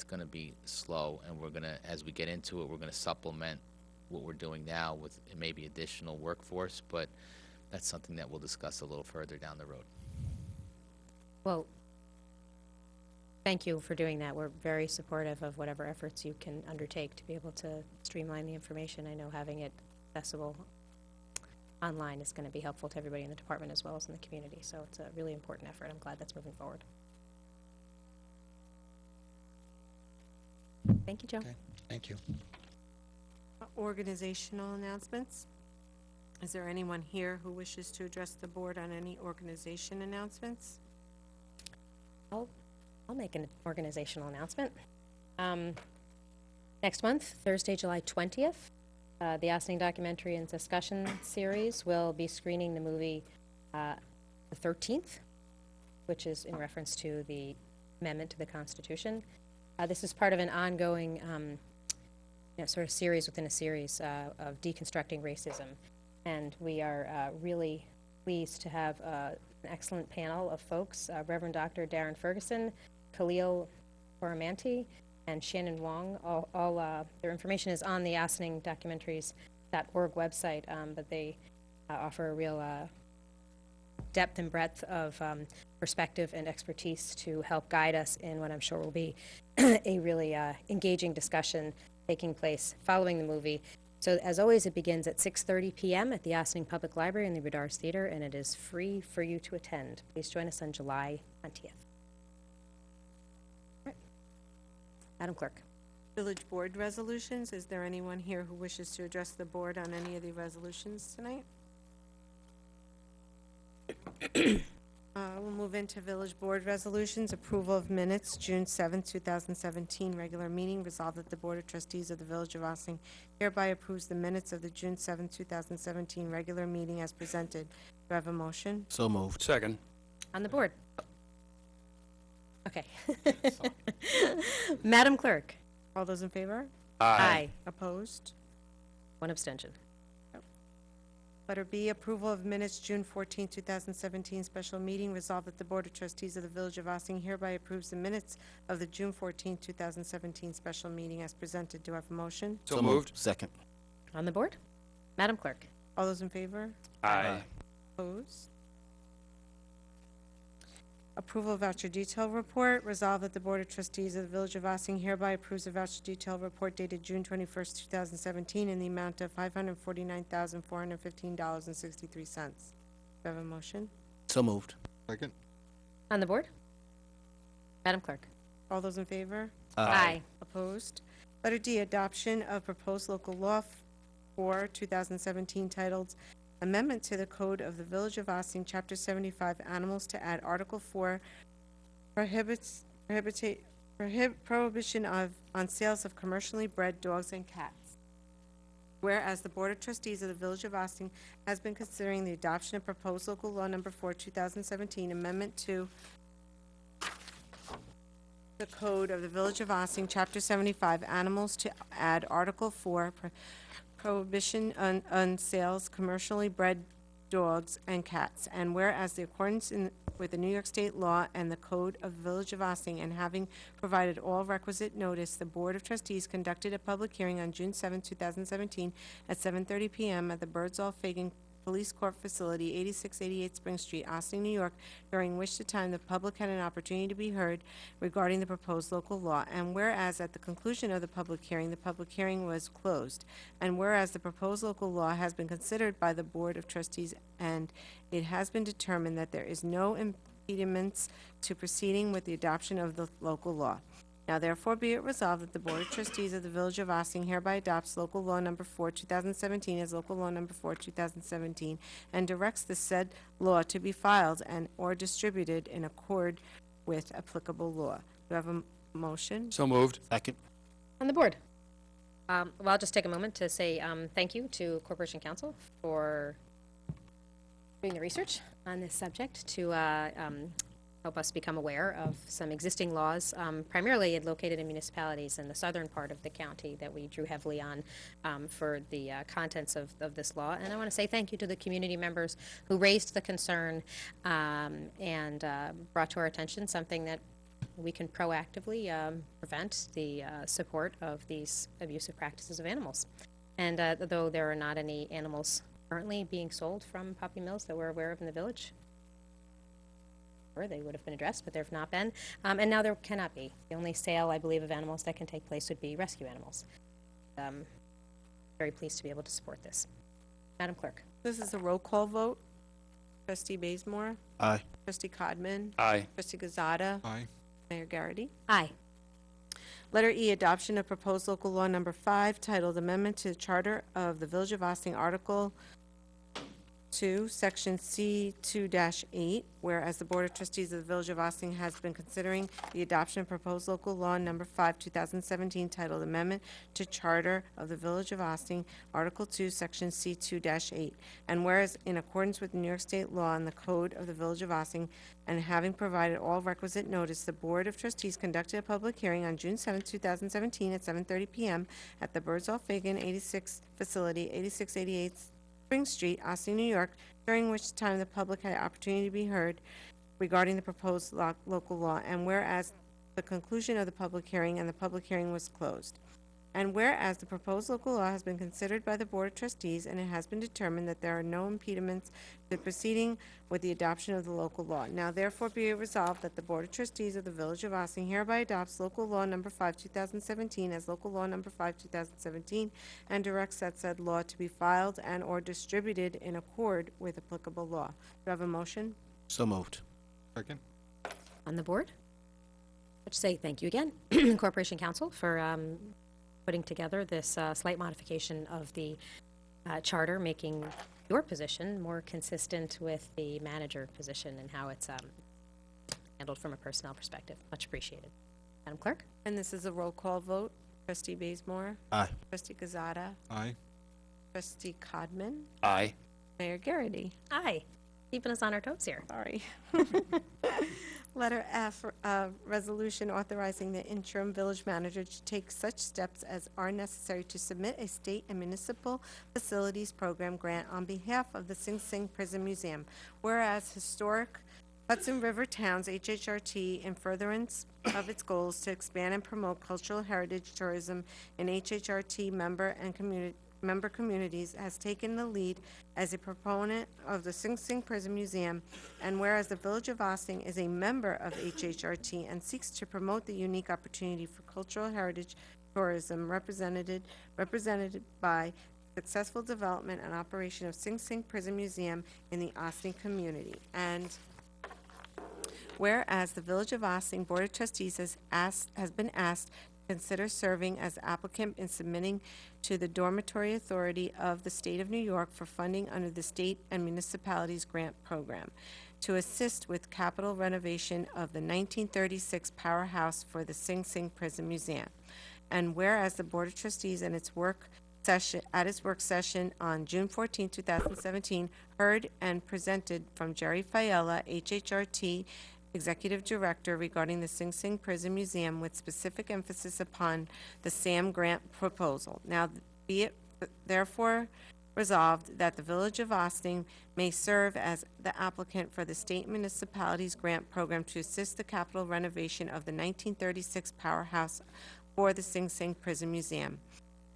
going to be slow, and we're going to, as we get into it, we're going to supplement what we're doing now with maybe additional workforce, but that's something that we'll discuss a little further down the road. Well, thank you for doing that. We're very supportive of whatever efforts you can undertake to be able to streamline the information. I know having it accessible online is going to be helpful to everybody in the department as well as in the community. So it's a really important effort. I'm glad that's moving forward. Thank you, Joe. Okay, thank you. Organizational announcements. Is there anyone here who wishes to address the board on any organization announcements? I'll make an organizational announcement. Next month, Thursday, July 20th, the Ossining Documentary and Discussion Series will be screening the movie The 13th, which is in reference to the amendment to the Constitution. This is part of an ongoing sort of series within a series of deconstructing racism. And we are really pleased to have an excellent panel of folks, Reverend Dr. Darren Ferguson, Khalil Coramanti, and Shannon Wong. All their information is on the OssiningDocumentaries.org website, but they offer a real depth and breadth of perspective and expertise to help guide us in what I'm sure will be a really engaging discussion taking place following the movie. So as always, it begins at 6:30 p.m. at the Ossining Public Library in the Radars Theater, and it is free for you to attend. Please join us on July 20th. Right. Madam Clerk. Village board resolutions. Is there anyone here who wishes to address the board on any of the resolutions tonight? We'll move into village board resolutions. Approval of minutes, June 7th, 2017, regular meeting. Resolved that the Board of Trustees of the Village of Ossining hereby approves the minutes of the June 7th, 2017, regular meeting as presented. Do I have a motion? So moved. Second. On the board. Okay. Madam Clerk. All those in favor? Aye. Opposed? One abstention. Letter B, approval of minutes, June 14, 2017, special meeting. Resolved that the Board of Trustees of the Village of Ossining hereby approves the minutes of the June 14, 2017, special meeting as presented. Do I have a motion? So moved. Second. On the board. Madam Clerk. All those in favor? Aye. Opposed? Approval of voucher detail report. Resolved that the Board of Trustees of the Village of Ossining hereby approves the voucher detail report dated June 21st, 2017 in the amount of $549,415.63. Do I have a motion? So moved. Second. On the board. Madam Clerk. All those in favor? Aye. Opposed? Letter D, adoption of proposed local law 4, 2017, titled Amendment to the Code of the Village of Ossining, Chapter 75, Animals, to add Article 4, prohibition on sales of commercially bred dogs and cats. Whereas the Board of Trustees of the Village of Ossining has been considering the adoption of proposed local law number 4, 2017, amendment to the Code of the Village of Ossining, Chapter 75, Animals, to add Article 4, prohibition on sales commercially bred dogs and cats. And whereas the accordance with the New York State law and the Code of the Village of Ossining, and having provided all requisite notice, the Board of Trustees conducted a public hearing on June 7, 2017, at 7:30 p.m. at the Birdsall Fagan Police Court Facility, 8688 Spring Street, Ossining, New York, during which time the public had an opportunity to be heard regarding the proposed local law. And whereas at the conclusion of the public hearing was closed. And whereas the proposed local law has been considered by the Board of Trustees, and it has been determined that there is no impediments to proceeding with the adoption of the local law. Now therefore be it resolved that the Board of Trustees of the Village of Ossining hereby adopts local law number 4, 2017 as local law number 4, 2017, and directs the said law to be filed and or distributed in accord with applicable law. Do I have a motion? So moved. Second. On the board. Well, I'll just take a moment to say thank you to Corporation Counsel for doing the research on this subject to help us become aware of some existing laws, primarily located in municipalities in the southern part of the county that we drew heavily on for the contents of this law. And I want to say thank you to the community members who raised the concern and brought to our attention something that we can proactively prevent the support of these abusive practices of animals. And though there are not any animals currently being sold from puppy mills that we're aware of in the village, or they would have been addressed, but there have not been. And now there cannot be. The only sale, I believe, of animals that can take place would be rescue animals. Very pleased to be able to support this. Madam Clerk. This is a roll call vote. Trustee Bazemore? Aye. Trustee Codman? Aye. Trustee Gazada? Aye. Mayor Garrity? Aye. Letter E, adoption of proposed local law number 5, titled Amendment to the Charter of the Village of Ossining, Article 2, Section C2-8, whereas the Board of Trustees of the Village of Ossining has been considering the adoption of proposed local law number 5, 2017, titled Amendment to Charter of the Village of Ossining, Article 2, Section C2-8, and whereas in accordance with New York State law and the Code of the Village of Ossining, and having provided all requisite notice, the Board of Trustees conducted a public hearing on June 7, 2017, at 7:30 p.m. at the Birdsall Fagan 86 Facility, 8688 Spring Street, Ossining, New York, during which time the public had an opportunity to be heard regarding the proposed local law, and whereas the conclusion of the public hearing and the public hearing was closed. And whereas the proposed local law has been considered by the Board of Trustees, and it has been determined that there are no impediments to proceeding with the adoption of the local law. Now therefore be it resolved that the Board of Trustees of the Village of Ossining hereby adopts local law number 5, 2017 as local law number 5, 2017, and directs that said law to be filed and or distributed in accord with applicable law. Do I have a motion? So moved. Second. On the board. Let's say thank you again, Corporation Counsel, for putting together this slight modification of the charter, making your position more consistent with the manager position and how it's handled from a personnel perspective. Much appreciated. Madam Clerk? And this is a roll call vote. Trustee Bazemore? Aye. Trustee Gazada? Aye. Trustee Codman? Aye. Mayor Garrity? Aye. Keeping us on our toes here. Sorry. Letter F, resolution authorizing the interim village manager to take such steps as are necessary to submit a state and municipal facilities program grant on behalf of the Sing Sing Prison Museum. Whereas historic Hudson River Towns, HHRT, in furtherance of its goals to expand and promote cultural heritage tourism in HHRT member communities, has taken the lead as a proponent of the Sing Sing Prison Museum, and whereas the Village of Ossining is a member of HHRT and seeks to promote the unique opportunity for cultural heritage tourism represented by successful development and operation of Sing Sing Prison Museum in the Ossining community. And whereas the Village of Ossining Board of Trustees has been asked consider serving as applicant in submitting to the Dormitory Authority of the State of New York for funding under the State and Municipalities Grant Program to assist with capital renovation of the 1936 powerhouse for the Sing Sing Prison Museum. And whereas the Board of Trustees at its work session on June 14, 2017, heard and presented from Jerry Fiella, HHRT Executive Director, regarding the Sing Sing Prison Museum with specific emphasis upon the SAM grant proposal. Now be it therefore resolved that the Village of Ossining may serve as the applicant for the State Municipalities Grant Program to assist the capital renovation of the 1936 powerhouse for the Sing Sing Prison Museum.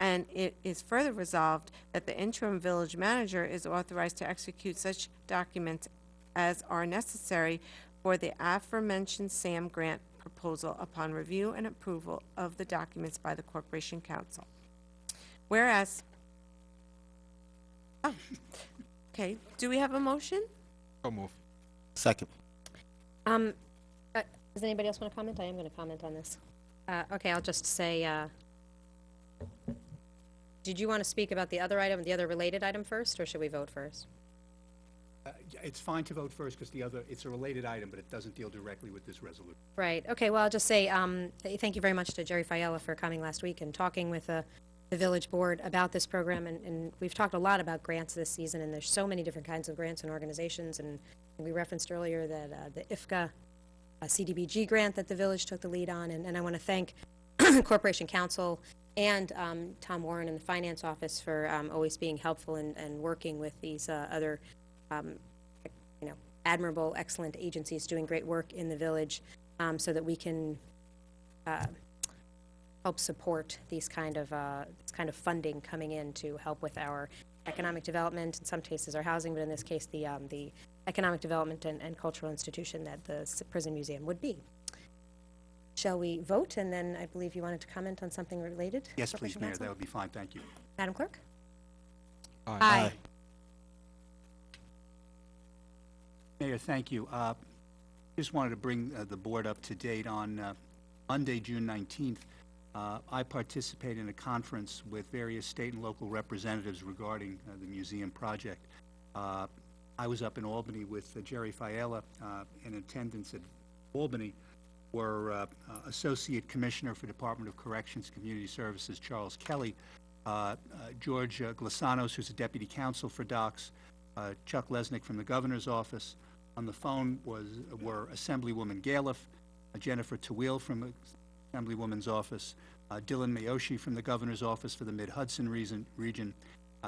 And it is further resolved that the interim village manager is authorized to execute such documents as are necessary for the aforementioned SAM grant proposal upon review and approval of the documents by the Corporation Council. Whereas, okay, do we have a motion? So move. Second. Does anybody else want to comment? I am going to comment on this. Okay, I'll just say, did you want to speak about the other item, the other related item first, or should we vote first? Yeah, it's fine to vote first because it's a related item, but it doesn't deal directly with this resolution. Right, okay, well, I'll just say, thank you very much to Jerry Fiella for coming last week and talking with the village board about this program, and we've talked a lot about grants this season, and there's so many different kinds of grants and organizations, and we referenced earlier that the IFCA CDBG grant that the village took the lead on, and I want to thank Corporation Council and Tom Warren and the Finance Office for always being helpful and working with these other admirable, excellent agencies doing great work in the village, so that we can help support these kind of funding coming in to help with our economic development, in some cases our housing, but in this case the economic development and cultural institution that the prison museum would be. Shall we vote? And then I believe you wanted to comment on something related? Yes, please, Corporation Mayor, Counsel? that would be fine, thank you. Madam Clerk? Aye. Mayor, thank you. Just wanted to bring the board up to date on Monday, June 19th. I participated in a conference with various state and local representatives regarding the museum project. I was up in Albany with Jerry Fiella. In attendance at Albany were Associate Commissioner for Department of Corrections Community Services Charles Kelly, George Glasanos, who's a Deputy Counsel for DOCS, Chuck Lesnick from the Governor's Office. On the phone were Assemblywoman Galiff, Jennifer Tawil from Assemblywoman's Office, Dylan Mayoshi from the Governor's Office for the Mid-Hudson region,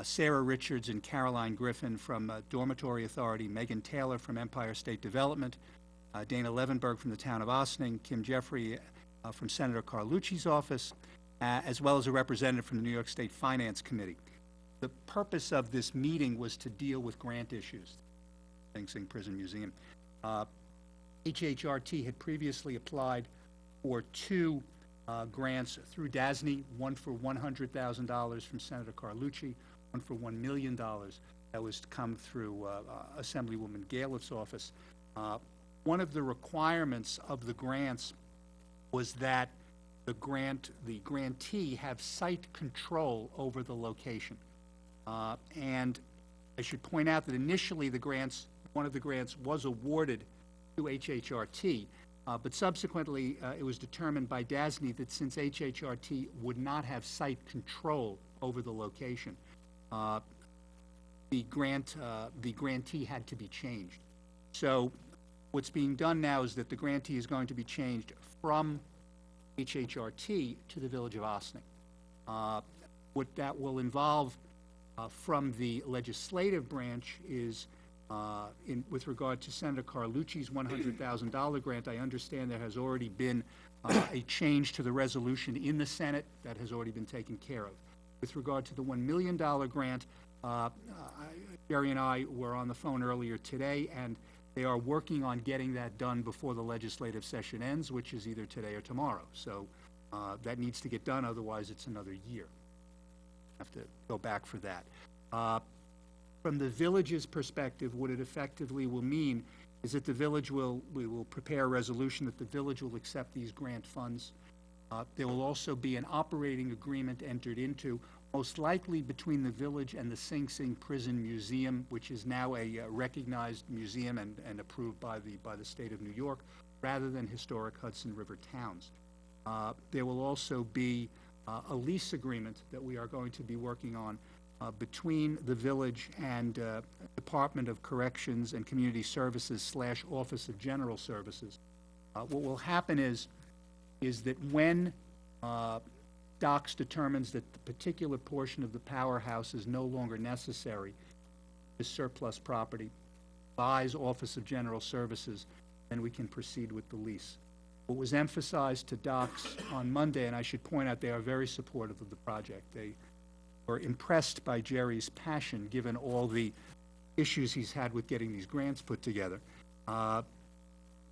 Sarah Richards and Caroline Griffin from Dormitory Authority, Megan Taylor from Empire State Development, Dana Levenberg from the town of Ossining, Kim Jeffrey from Senator Carlucci's office, as well as a representative from the New York State Finance Committee. The purpose of this meeting was to deal with grant issues. Sing Sing Prison Museum. HHRT had previously applied for two grants through DASNY, one for $100,000 from Senator Carlucci, one for $1 million that was to come through Assemblywoman Galiff's office. One of the requirements of the grants was that the grantee have site control over the location. And I should point out that initially one of the grants was awarded to HHRT, but subsequently it was determined by DASNY that since HHRT would not have site control over the location, the grantee had to be changed. So what's being done now is that the grantee is going to be changed from HHRT to the Village of Ossining. What that will involve from the legislative branch is with regard to Senator Carlucci's $100,000 grant. I understand there has already been a change to the resolution in the Senate that has already been taken care of. With regard to the $1 million grant, Jerry and I were on the phone earlier today, and they are working on getting that done before the legislative session ends, which is either today or tomorrow. So that needs to get done, otherwise it's another year. Have to go back for that. From the village's perspective, what it effectively will mean is that we will prepare a resolution that the village will accept these grant funds There will also be an operating agreement entered into, most likely between the village and the Sing Sing Prison Museum, which is now a recognized museum and approved by the state of New York, rather than historic Hudson River towns. There will also be a lease agreement that we are going to be working on between the village and Department of Corrections and Community Services / Office of General Services. What will happen is that when DOCS determines that the particular portion of the powerhouse is no longer necessary, the surplus property, buys Office of General Services, then we can proceed with the lease. What was emphasized to DOCS on Monday, and I should point out they are very supportive of the project. They were impressed by Jerry's passion, given all the issues he's had with getting these grants put together.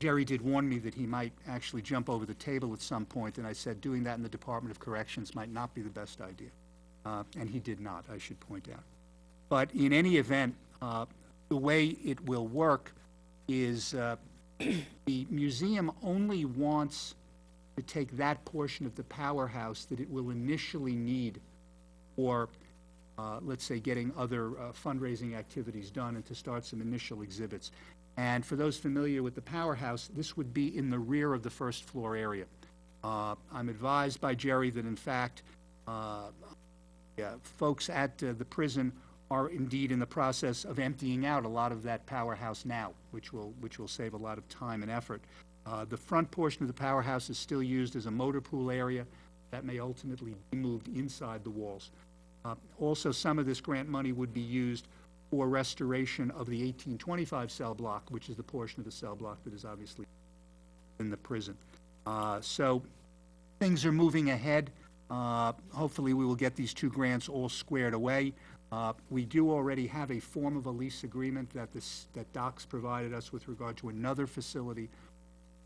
Jerry did warn me that he might actually jump over the table at some point, and I said doing that in the Department of Corrections might not be the best idea. And he did not, I should point out. But in any event, the way it will work is the museum only wants to take that portion of the powerhouse that it will initially need for, let's say, getting other fundraising activities done and to start some initial exhibits. And for those familiar with the powerhouse, this would be in the rear of the first floor area. I'm advised by Jerry that, in fact, folks at the prison are indeed in the process of emptying out a lot of that powerhouse now, which will save a lot of time and effort. The front portion of the powerhouse is still used as a motor pool area that may ultimately be moved inside the walls. Also, some of this grant money would be used for restoration of the 1825 cell block, which is the portion of the cell block that is obviously in the prison. So things are moving ahead. Hopefully we will get these two grants all squared away. We do already have a form of a lease agreement that DOCS provided us with regard to another facility,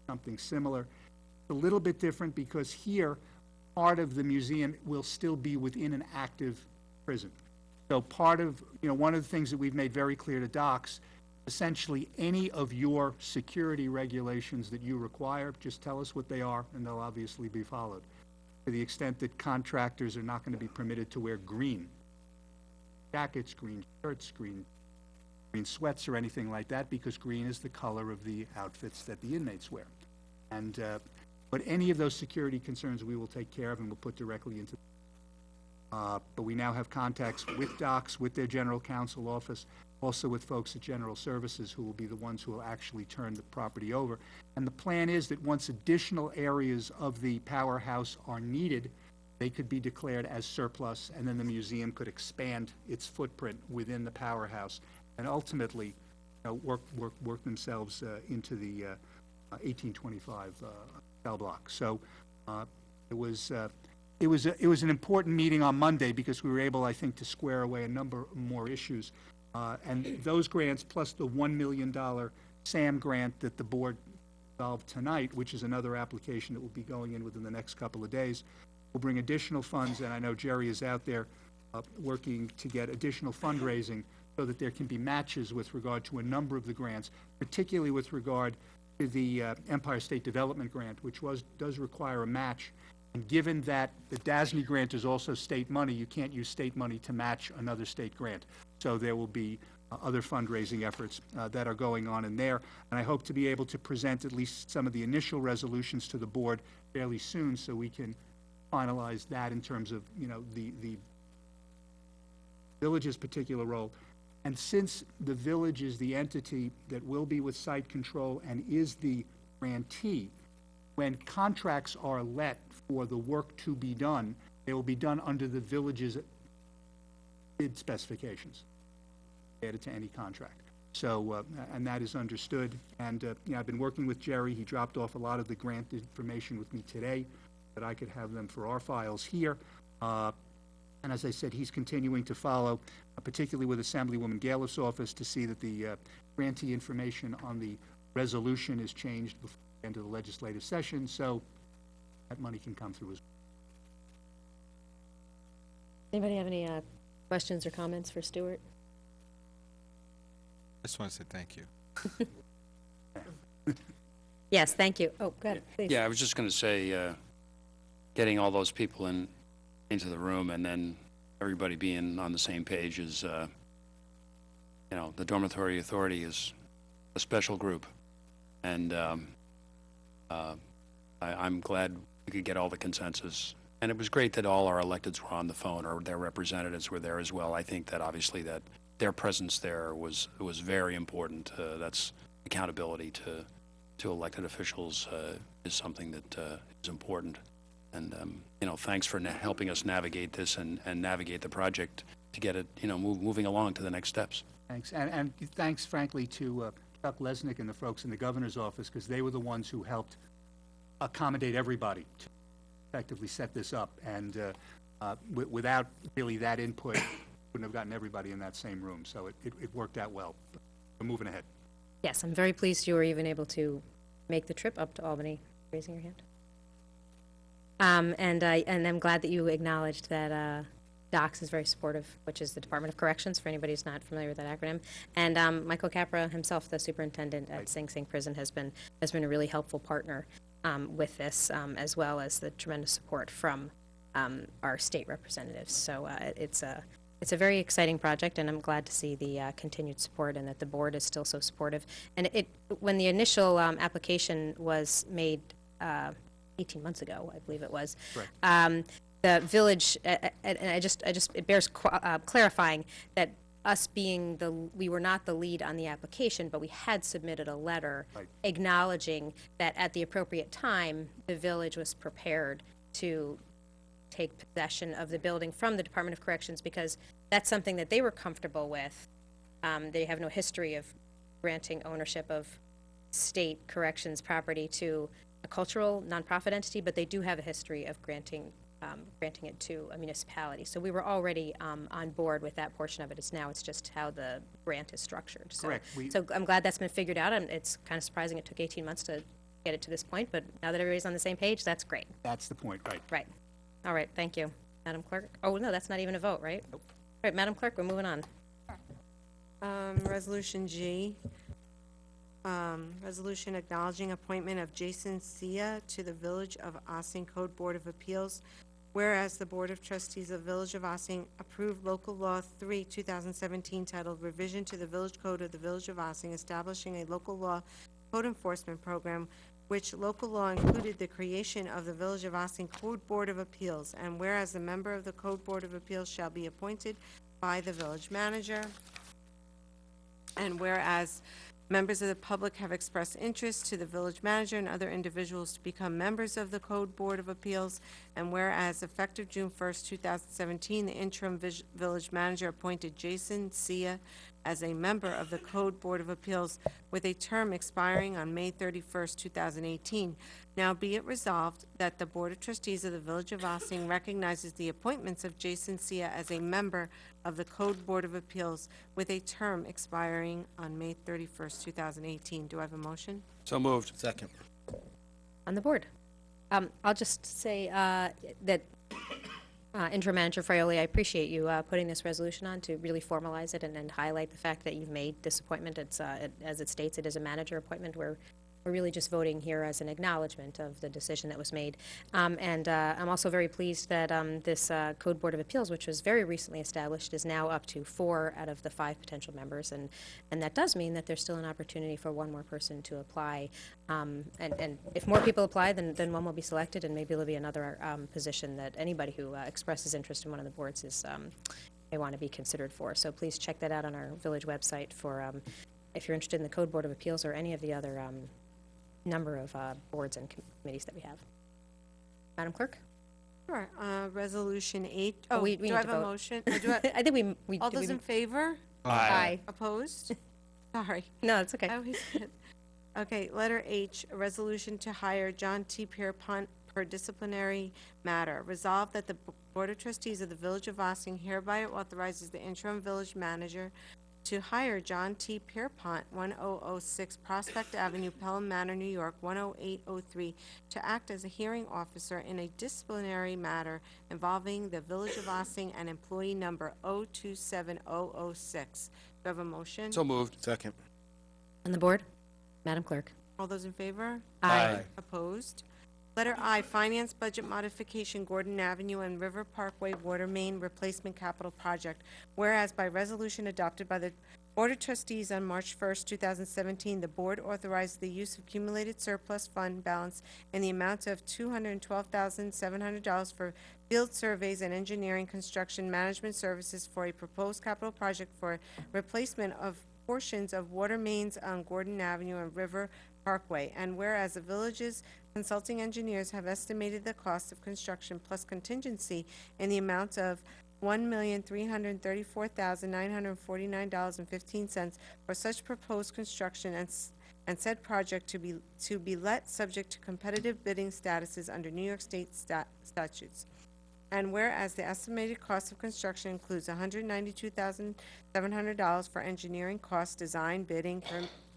something similar. It's a little bit different because here, part of the museum will still be within an active prison. So part of, one of the things that we've made very clear to DOCS, essentially any of your security regulations that you require, just tell us what they are and they'll obviously be followed. To the extent that contractors are not going to be permitted to wear green jackets, green shirts, green sweats or anything like that, because green is the color of the outfits that the inmates wear. And but any of those security concerns we will take care of and we'll put directly into but we now have contacts with DOCS, with their general counsel office, also with folks at General Services who will be the ones who will actually turn the property over. And the plan is that once additional areas of the powerhouse are needed, they could be declared as surplus, and then the museum could expand its footprint within the powerhouse and ultimately work themselves into the 1825 cell block. So it was an important meeting on Monday because we were able, I think, to square away a number more issues. And those grants, plus the $1 million SAM grant that the board resolved tonight, which is another application that will be going in within the next couple of days, will bring additional funds. And I know Jerry is out there working to get additional fundraising so that there can be matches with regard to a number of the grants, particularly with regard to the Empire State Development Grant, which does require a match. And given that the DASNY grant is also state money, you can't use state money to match another state grant. So there will be other fundraising efforts that are going on in there. And I hope to be able to present at least some of the initial resolutions to the board fairly soon so we can finalize that in terms of, the village's particular role. And since the village is the entity that will be with site control and is the grantee, when contracts are let for the work to be done, they will be done under the village's bid specifications added to any contract. So, and that is understood. And, I've been working with Jerry. He dropped off a lot of the grant information with me today that I could have them for our files here. And as I said, he's continuing to follow, particularly with Assemblywoman Galiff's office, to see that the grantee information on the resolution is changed before the end of the legislative session, so that money can come through as well. Anybody have any questions or comments for Stuart? I just want to say thank you. Yes, thank you. Oh, go ahead, please. Yeah, I was just going to say, getting all those people into the room and then everybody being on the same page is, the Dormitory Authority is a special group. And I'm glad we could get all the consensus. And it was great that all our electeds were on the phone, or their representatives were there as well. I think that obviously that their presence there was very important. That's accountability to elected officials is something that is important. And, thanks for helping us navigate this and navigate the project to get it, moving along to the next steps. Thanks. And thanks, frankly, to Chuck Lesnick and the folks in the governor's office, because they were the ones who helped accommodate everybody to effectively set this up. And without really that input, wouldn't have gotten everybody in that same room. So it worked out well. We're moving ahead. Yes, I'm very pleased you were even able to make the trip up to Albany, raising your hand. And I'm glad that you acknowledged that DOCS is very supportive, which is the Department of Corrections, for anybody who's not familiar with that acronym. And Michael Capra himself, the superintendent at Sing Sing Prison, has been a really helpful partner with this, as well as the tremendous support from our state representatives. So it's a very exciting project, and I'm glad to see the continued support and that the board is still so supportive. And when the initial application was made 18 months ago, I believe it was, the village, and it bears clarifying that us being we were not the lead on the application, but we had submitted a letter acknowledging that at the appropriate time, the village was prepared to take possession of the building from the Department of Corrections, because that's something that they were comfortable with. They have no history of granting ownership of state corrections property to a cultural nonprofit entity, but they do have a history of granting it to a municipality. So we were already on board with that portion of it. It's just how the grant is structured. So, Correct. So I'm glad that's been figured out. It's kind of surprising it took 18 months to get it to this point, but now that everybody's on the same page, that's great. That's the point, right? Right. All right, thank you. Madam Clerk? Oh, no, that's not even a vote, right? Nope. All right, Madam Clerk, we're moving on. Resolution G, resolution acknowledging appointment of Jason Sia to the Village of Ossing Code Board of Appeals. Whereas the Board of Trustees of Village of Ossing approved Local Law 3, 2017, titled Revision to the Village Code of the Village of Ossing, establishing a local law code enforcement program, which local law included the creation of the Village of Ossing Code Board of Appeals. And whereas the member of the Code Board of Appeals shall be appointed by the village manager. And whereas members of the public have expressed interest to the village manager and other individuals to become members of the Code Board of Appeals, and whereas effective June 1st, 2017, the interim village manager appointed Jason Sia as a member of the Code Board of Appeals with a term expiring on May 31st, 2018. Now be it resolved that the Board of Trustees of the Village of Ossing recognizes the appointments of Jason Sia as a member of the Code Board of Appeals with a term expiring on May 31st, 2018. Do I have a motion? So moved. Second. On the board. I'll just say that Interim Manager Fraioli, I appreciate you putting this resolution on to really formalize it and highlight the fact that you've made this appointment. As it states, it is a manager appointment. We're really just voting here as an acknowledgement of the decision that was made. And I'm also very pleased that this Code Board of Appeals, which was very recently established, is now up to 4 out of the 5 potential members. And that does mean that there's still an opportunity for one more person to apply. And if more people apply, then one will be selected, and maybe there'll be another position that anybody who expresses interest in one of the boards is may want to be considered for. So please check that out on our village website for if you're interested in the Code Board of Appeals or any of the other number of boards and committees that we have. Madam Clerk? Sure. Resolution 8. Oh, Oh, we do need I have to a vote. motion? I think we All those in favor? Aye. Opposed? Sorry. No, it's okay. I always get. Okay, letter H, a resolution to hire John T. Pierpont per disciplinary matter. Resolved that the Board of Trustees of the Village of Ossing hereby authorizes the interim village manager to hire John T. Pierpont, 1006 Prospect Avenue, Pelham Manor, New York, 10803, to act as a hearing officer in a disciplinary matter involving the Village of Ossing and employee number 027006. Do I have a motion? So moved. Second. On the board? Madam Clerk? All those in favor? Aye. Opposed? Letter I, Finance Budget Modification, Gordon Avenue and River Parkway Water Main Replacement Capital Project. Whereas by resolution adopted by the Board of Trustees on March 1st, 2017, the board authorized the use of accumulated surplus fund balance in the amount of $212,700 for field surveys and engineering construction management services for a proposed capital project for replacement of portions of water mains on Gordon Avenue and River Parkway. And whereas the village's consulting engineers have estimated the cost of construction plus contingency in the amount of $1,334,949.15 for such proposed construction and said project to be let subject to competitive bidding statuses under New York State statutes. And whereas the estimated cost of construction includes $192,700 for engineering costs, design, bidding,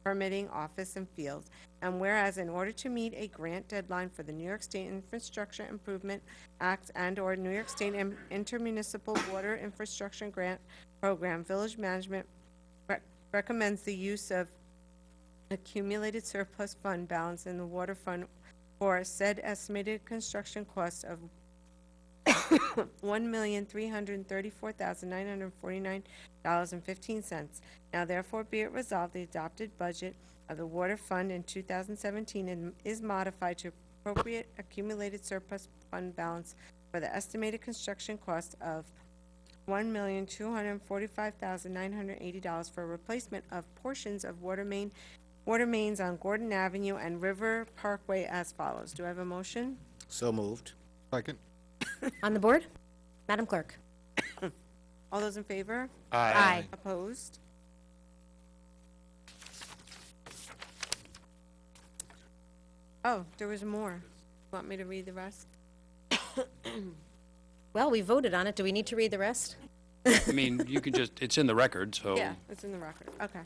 permitting, office, and field. And whereas in order to meet a grant deadline for the New York State Infrastructure Improvement Act and/or New York State Intermunicipal Water Infrastructure Grant Program, Village Management recommends the use of accumulated surplus fund balance in the water fund for said estimated construction cost of $1,334,949.15. Now therefore be it resolved, the adopted budget of the water fund in 2017 is modified to appropriate accumulated surplus fund balance for the estimated construction cost of $1,245,980 for replacement of portions of water mains on Gordon Avenue and River Parkway as follows. Do I have a motion? So moved. Second. On the board? Madam Clerk? All those in favor? Aye. Opposed? Oh, there was more. Want me to read the rest? Well, we voted on it. Do we need to read the rest? I mean, you can just, it's in the record, so. Yeah, it's in the record. Okay.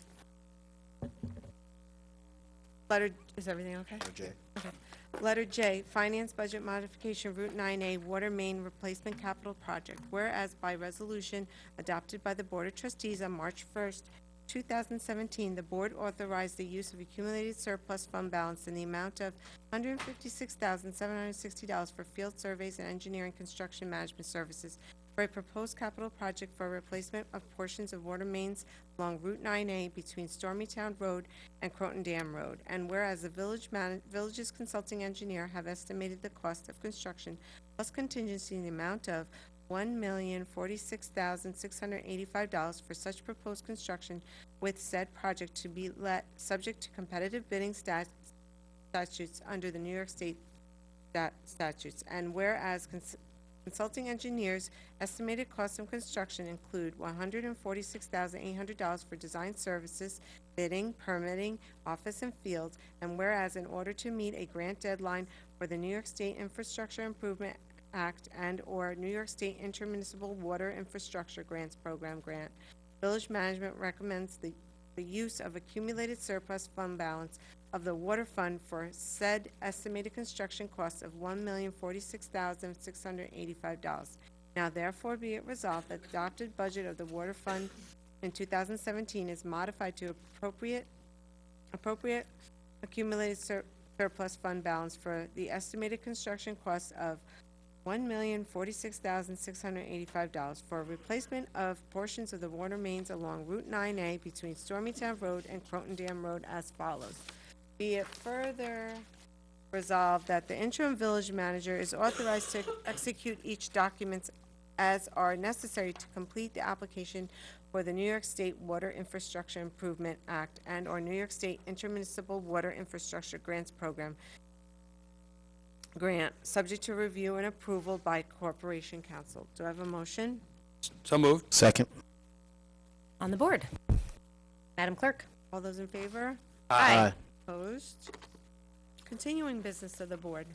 Letter, is everything okay? J. Okay. Letter J, Finance Budget Modification, Route 9A Water Main Replacement Capital Project. Whereas by resolution adopted by the Board of Trustees on March 1st, 2017, the board authorized the use of accumulated surplus fund balance in the amount of $156,760 for field surveys and engineering construction management services for a proposed capital project for replacement of portions of water mains along Route 9A between Stormytown Road and Croton Dam Road. And whereas the village's consulting engineer have estimated the cost of construction plus contingency in the amount of $1,046,685 for such proposed construction with said project to be let subject to competitive bidding statutes under the New York State statutes. And whereas consulting engineers' estimated costs of construction include $146,800 for design services, bidding, permitting, office, and field. And whereas in order to meet a grant deadline for the New York State Infrastructure Improvement Act and/or New York State Intermunicipal Water Infrastructure Grants Program grant, Village Management recommends the use of accumulated surplus fund balance of the water fund for said estimated construction costs of $1,046,685. Now therefore be it resolved that the adopted budget of the water fund in 2017 is modified to appropriate accumulated surplus fund balance for the estimated construction costs of $1,046,685 for replacement of portions of the water mains along Route 9A between Stormytown Road and Croton Dam Road as follows. Be it further resolved that the interim village manager is authorized to execute each document as are necessary to complete the application for the New York State Water Infrastructure Improvement Act and/or New York State Intermunicipal Water Infrastructure Grants Program grant, subject to review and approval by Corporation Council. Do I have a motion? So moved. Second. On the board? Madam Clerk? All those in favor? Aye. Opposed? Continuing business of the board.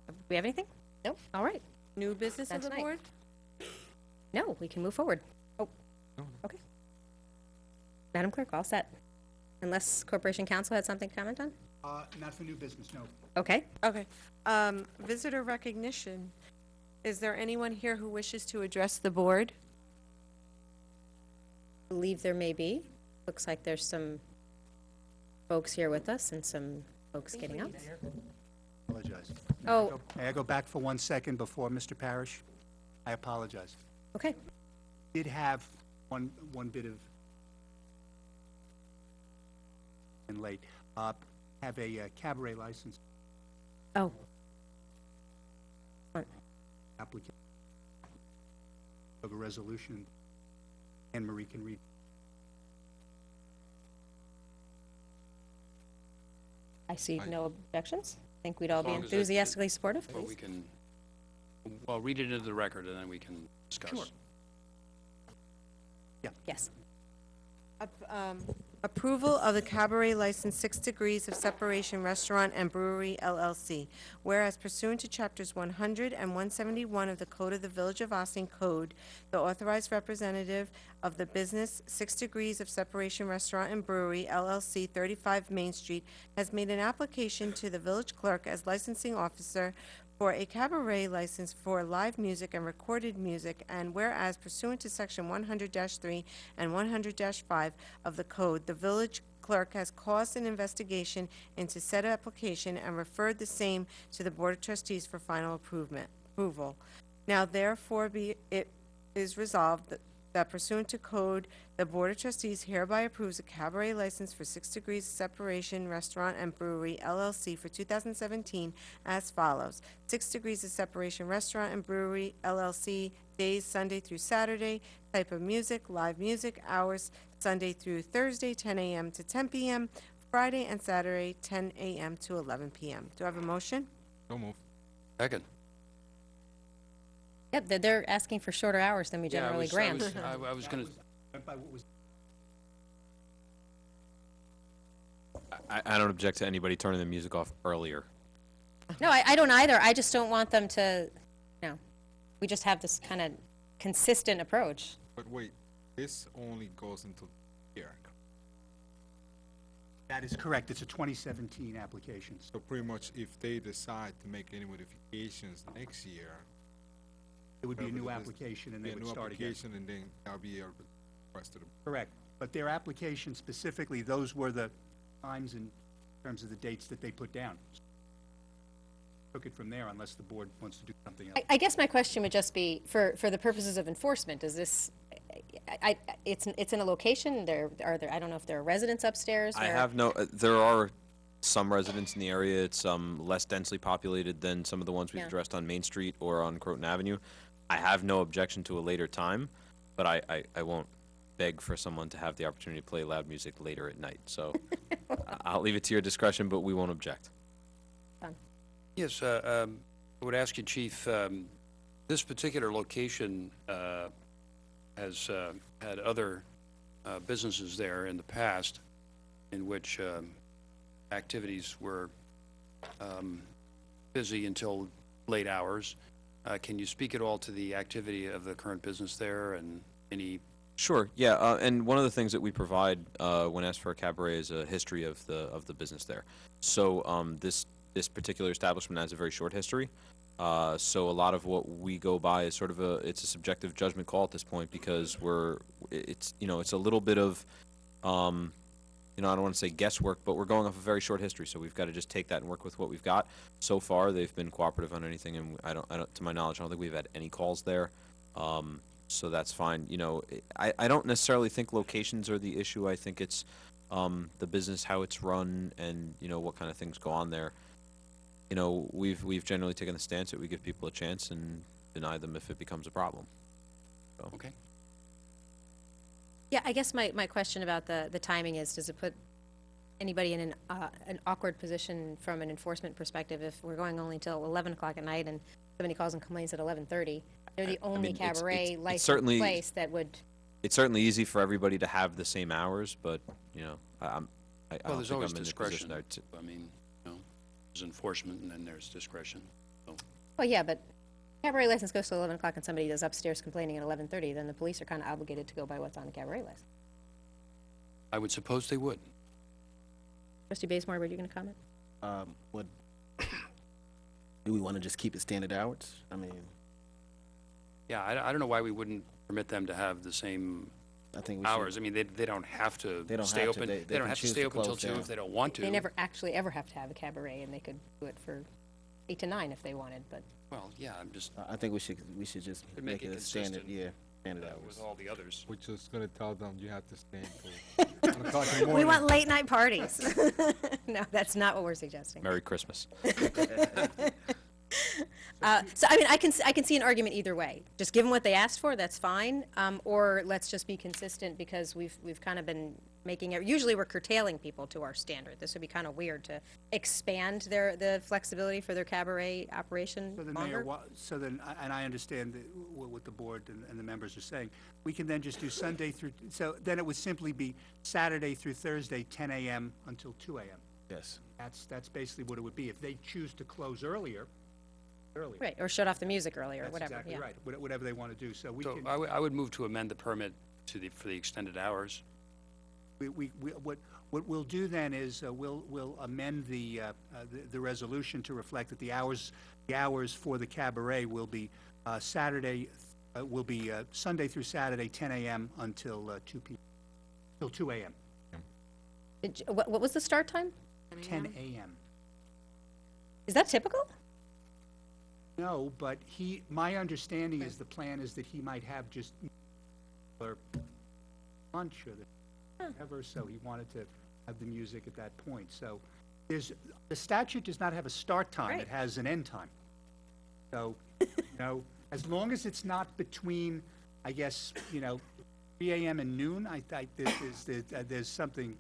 Do we have anything? Nope. All right. New business of That's the nice. board? No, we can move forward. Oh, okay. Madam Clerk, all set. Unless Corporation Council had something to comment on? Not for new business, no. Okay. Okay. Visitor recognition. Is there anyone here who wishes to address the board? Believe there may be. Looks like there's some folks here with us and some folks getting up. Apologize. Oh, May I go back for 1 second before Mr. Parrish? I apologize. okay. Did have one bit of, and late, have a cabaret license Oh, application of a resolution. Anne Marie can read. I see no objections. I think we'd all be long as it- enthusiastically supportive. Well, we can, well, read it into the record, and then we can discuss. Sure. Yes. Approval of the cabaret license 6 Degrees of Separation Restaurant and Brewery LLC. Whereas pursuant to Chapters 100 and 171 of the Code of the Village of Austin Code, the authorized representative of the business 6 Degrees of Separation Restaurant and Brewery LLC, 35 Main Street, has made an application to the village clerk as licensing officer for a cabaret license for live music and recorded music, and whereas pursuant to Section 100-3 and 100-5 of the code, the village clerk has caused an investigation into said application and referred the same to the Board of Trustees for final approval. Now therefore be it is resolved that pursuant to code, the Board of Trustees hereby approves a cabaret license for 6 Degrees of Separation Restaurant and Brewery LLC for 2017 as follows. 6 Degrees of Separation Restaurant and Brewery LLC, days Sunday through Saturday, type of music, live music, hours Sunday through Thursday, 10 a.m. to 10 p.m., Friday and Saturday, 10 a.m. to 11 p.m. Do I have a motion? So move. Second. Yep, they're asking for shorter hours than we Yeah, generally grant. I was gonna, Went by what was I don't object to anybody turning the music off earlier. No, I don't either. I just don't want them to, we just have this kind of consistent approach. But wait, this only goes into here. That is correct. It's a 2017 application. So pretty much if they decide to make any modifications next year. It would be a new whatever the- application, and be they a would new start again. application, and then that'll be a request to the. Correct. But their application specifically, those were the times in terms of the dates that they put down. Took it from there unless the board wants to do something else. I guess my question would just be, for the purposes of enforcement, is this, it's in a location, I don't know if there are residents upstairs? I where- have no, there are some residents in the area. It's less densely populated than some of the ones we've Yeah. addressed on Main Street or on Croton Avenue. I have no objection to a later time, but I won't beg for someone to have the opportunity to play loud music later at night. So I'll leave it to your discretion, but we won't object. yes, I would ask you, Chief, this particular location has had other businesses there in the past in which activities were busy until late hours. Can you speak at all to the activity of the current business there and any? Sure. Yeah. And one of the things that we provide when asked for a cabaret is a history of the business there. So this particular establishment has a very short history. So a lot of what we go by is sort of it's a subjective judgment call at this point because it's a little bit of I don't want to say guesswork, but we're going off a very short history, so we've got to just take that and work with what we've got. So far, they've been cooperative on anything, and I don't, to my knowledge, I don't think we've had any calls there. So that's fine. I don't necessarily think locations are the issue. I think it's the business, how it's run, and what kind of things go on there. We've generally taken the stance that we give people a chance and deny them if it becomes a problem. So. Okay. Yeah, I guess my question about the timing is, does it put anybody in an awkward position from an enforcement perspective if we're going only till 11 o'clock at night and somebody calls and complains at 11:30? They're the only mean, cabaret it's licensed certainly- place that would, It's certainly easy for everybody to have the same hours, but I Well, don't there's think always I'm in the discretion. position there to. I mean, there's enforcement and then there's discretion. well, yeah, but cabaret license goes till 11 o'clock and somebody is upstairs complaining at 11:30, then the police are kind of obligated to go by what's on the cabaret list. I would suppose they would. Trustee Bazemore, were you going to comment? What, do we want to just keep it standard hours? I mean, Yeah, I don't know why we wouldn't permit them to have the same I think we hours. should. I mean, they don't have to They don't stay have to. open. They They don't can have to choose stay to open till close 2 down. if they don't want to. They never actually ever have to have a cabaret, and they could do it for 8 to 9 if they wanted, but Well, yeah, I'm just I think we should just Could make make it it a standard, consistent, standard with hours. all the others. We're just gonna tell them you have to stay until 1 o'clock in the we morning. want late night parties. No, that's not what we're suggesting. Merry Christmas. So I mean, I can see an argument either way. Just give them what they asked for, that's fine. Or let's just be consistent because we've kind of been making it, usually we're curtailing people to our standard. This would be kind of weird to expand the flexibility for their cabaret operation So then, longer. Mayor, so then, and I understand what the board and the members are saying, we can then just do Sunday through, so then it would simply be Saturday through Thursday, 10 a.m. until 2 a.m. Yes. That's basically what it would be. If they choose to close earlier. Right, or shut off the music earlier, That's whatever, exactly yeah. right, whatever they want to do. So we So can, I would move to amend the permit for the extended hours. what we'll do then is, we'll amend the resolution to reflect that the hours for the cabaret will be Sunday through Saturday, 10 a.m. until 2 p.m., till 2 a.m., What was the start time? 10 a.m. Is that typical? No, but my understanding is the plan is that he might have just or lunch or whatever, so he wanted to have the music at that point. So the statute does not have a start time, Right. it has an end time. So, as long as it's not between, I guess, 3 a.m. and noon, there's something,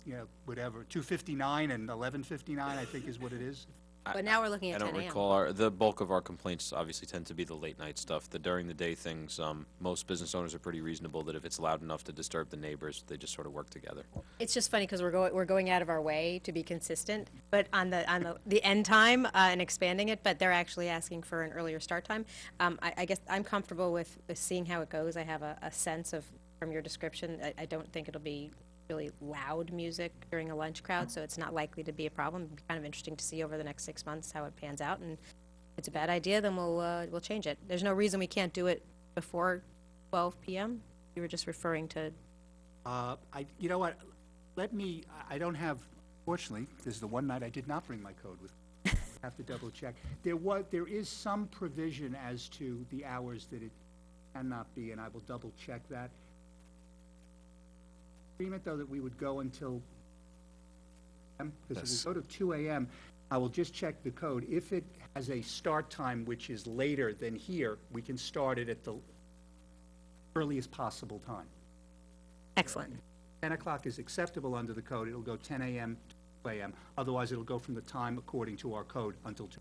whatever, 2:59 and 11:59, I think is what it is. But now we're looking I at don't 10 a.m. recall, the bulk of our complaints obviously tend to be the late night stuff. The during the day things, most business owners are pretty reasonable that if it's loud enough to disturb the neighbors, they just sort of work together. It's just funny because we're going out of our way to be consistent, but on the end time and expanding it, but they're actually asking for an earlier start time. I guess I'm comfortable with seeing how it goes. I have a sense of, from your description, I don't think it'll be really loud music during a lunch crowd, so it's not likely to be a problem. It'd be kind of interesting to see over the next 6 months how it pans out, and if it's a bad idea, then we'll change it. There's no reason we can't do it before 12 p.m. You were just referring to. You know what, I don't have, fortunately, this is the one night I did not bring my code with me. I would have to double check. There is some provision as to the hours that it cannot be, and I will double check that. Agreement, though, that we would go until, because if we go to 2 a.m., I will just check the code. If it has a start time which is later than here, we can start it at the earliest possible time. Excellent. 10 o'clock is acceptable under the code. It'll go 10 a.m. to 2 a.m. Otherwise, it'll go from the time according to our code until 2.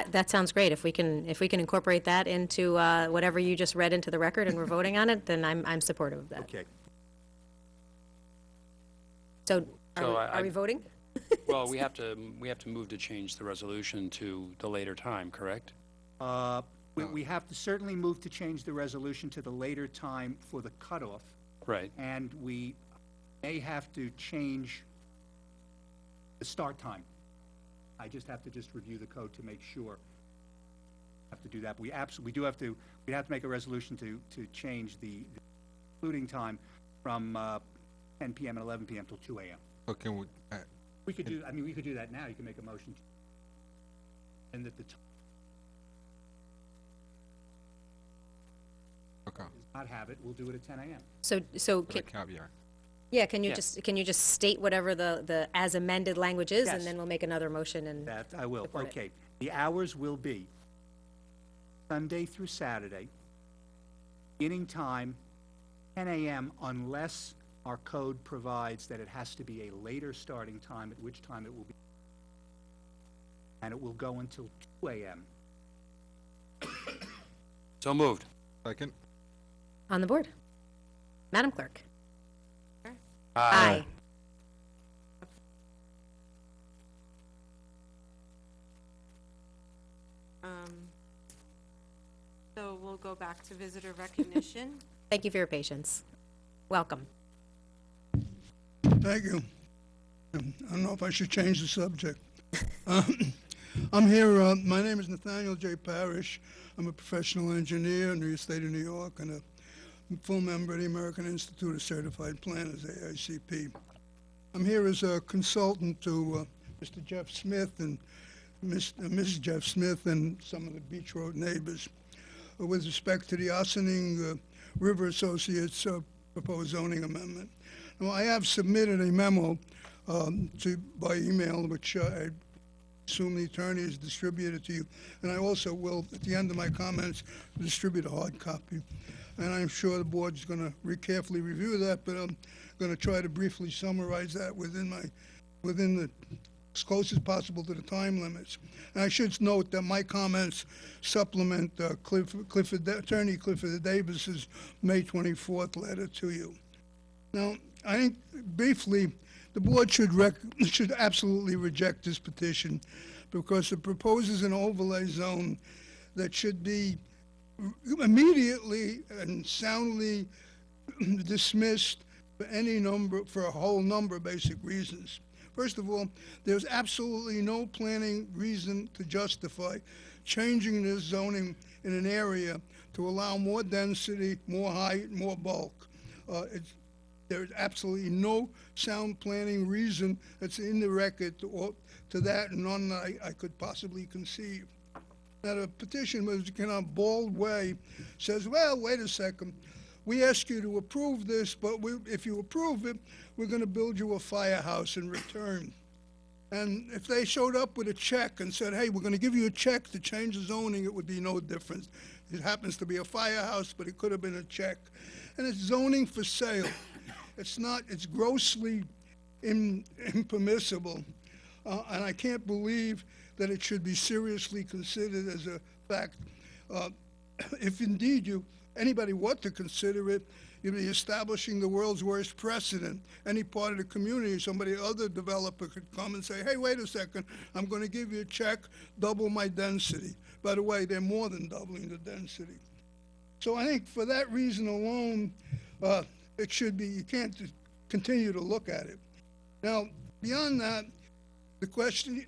That sounds great. If we can incorporate that into whatever you just read into the record and we're voting on it, then I'm supportive of that. Okay. So So are we voting? Well, we have to move to change the resolution to the later time, correct? We have to certainly move to change the resolution to the later time for the cutoff, Right. and we may have to change the start time. I just have to review the code to make sure. Have to do that. We'd have to make a resolution to change the concluding time from 10 p.m. and 11 p.m. till 2 a.m. So can we, We could do that now. You can make a motion. And that the time okay, does not have it, we'll do it at 10 a.m. So with a caveat. can you Yes. just state whatever the as amended language is, and Yes. then we'll make another motion and. That I will. Support it. Okay. The hours will be Sunday through Saturday, beginning time 10 a.m. unless our code provides that it has to be a later starting time, at which time it will be, and it will go until 2 a.m. So moved. Second? On the board. Madam Clerk? Aye. So we'll go back to visitor recognition. Thank you for your patience. Welcome. Thank you. I don't know if I should change the subject. I'm here, my name is Nathaniel J. Parrish. I'm a professional engineer in the state of New York and a full member of the American Institute of Certified Planners, AICP. I'm here as a consultant to Mr. Jeff Smith and Mrs. Jeff Smith and some of the Beach Road neighbors with respect to the Ossining River Associates proposed zoning amendment. Now, I have submitted a memo by email, which I assume the attorney has distributed to you, and I also will, at the end of my comments, distribute a hard copy. And I'm sure the board's going to carefully review that, but I'm going to try to briefly summarize that within the as close as possible to the time limits. And I should note that my comments supplement Attorney Clifford Davis's May 24th letter to you. Now, I think briefly, the board should absolutely reject this petition because it proposes an overlay zone that should be immediately and soundly dismissed for a whole number of basic reasons. First of all, there's absolutely no planning reason to justify changing this zoning in an area to allow more density, more height, more bulk. There's absolutely no sound planning reason that's in the record to that, and none that I could possibly conceive. Now, the petition, in a bold way, says, well, wait a second. We ask you to approve this, but if you approve it, we're going to build you a firehouse in return. And if they showed up with a check and said, hey, we're going to give you a check to change the zoning, it would be no difference. It happens to be a firehouse, but it could have been a check. And it's zoning for sale. It's not, it's grossly impermissible. And I can't believe that it should be seriously considered as a fact. If indeed anybody were to consider it, you'd be establishing the world's worst precedent. Any part of the community, other developer could come and say, hey, wait a second, I'm going to give you a check, double my density. By the way, they're more than doubling the density. So I think for that reason alone, it should be, you can't continue to look at it. Now, beyond that, the question,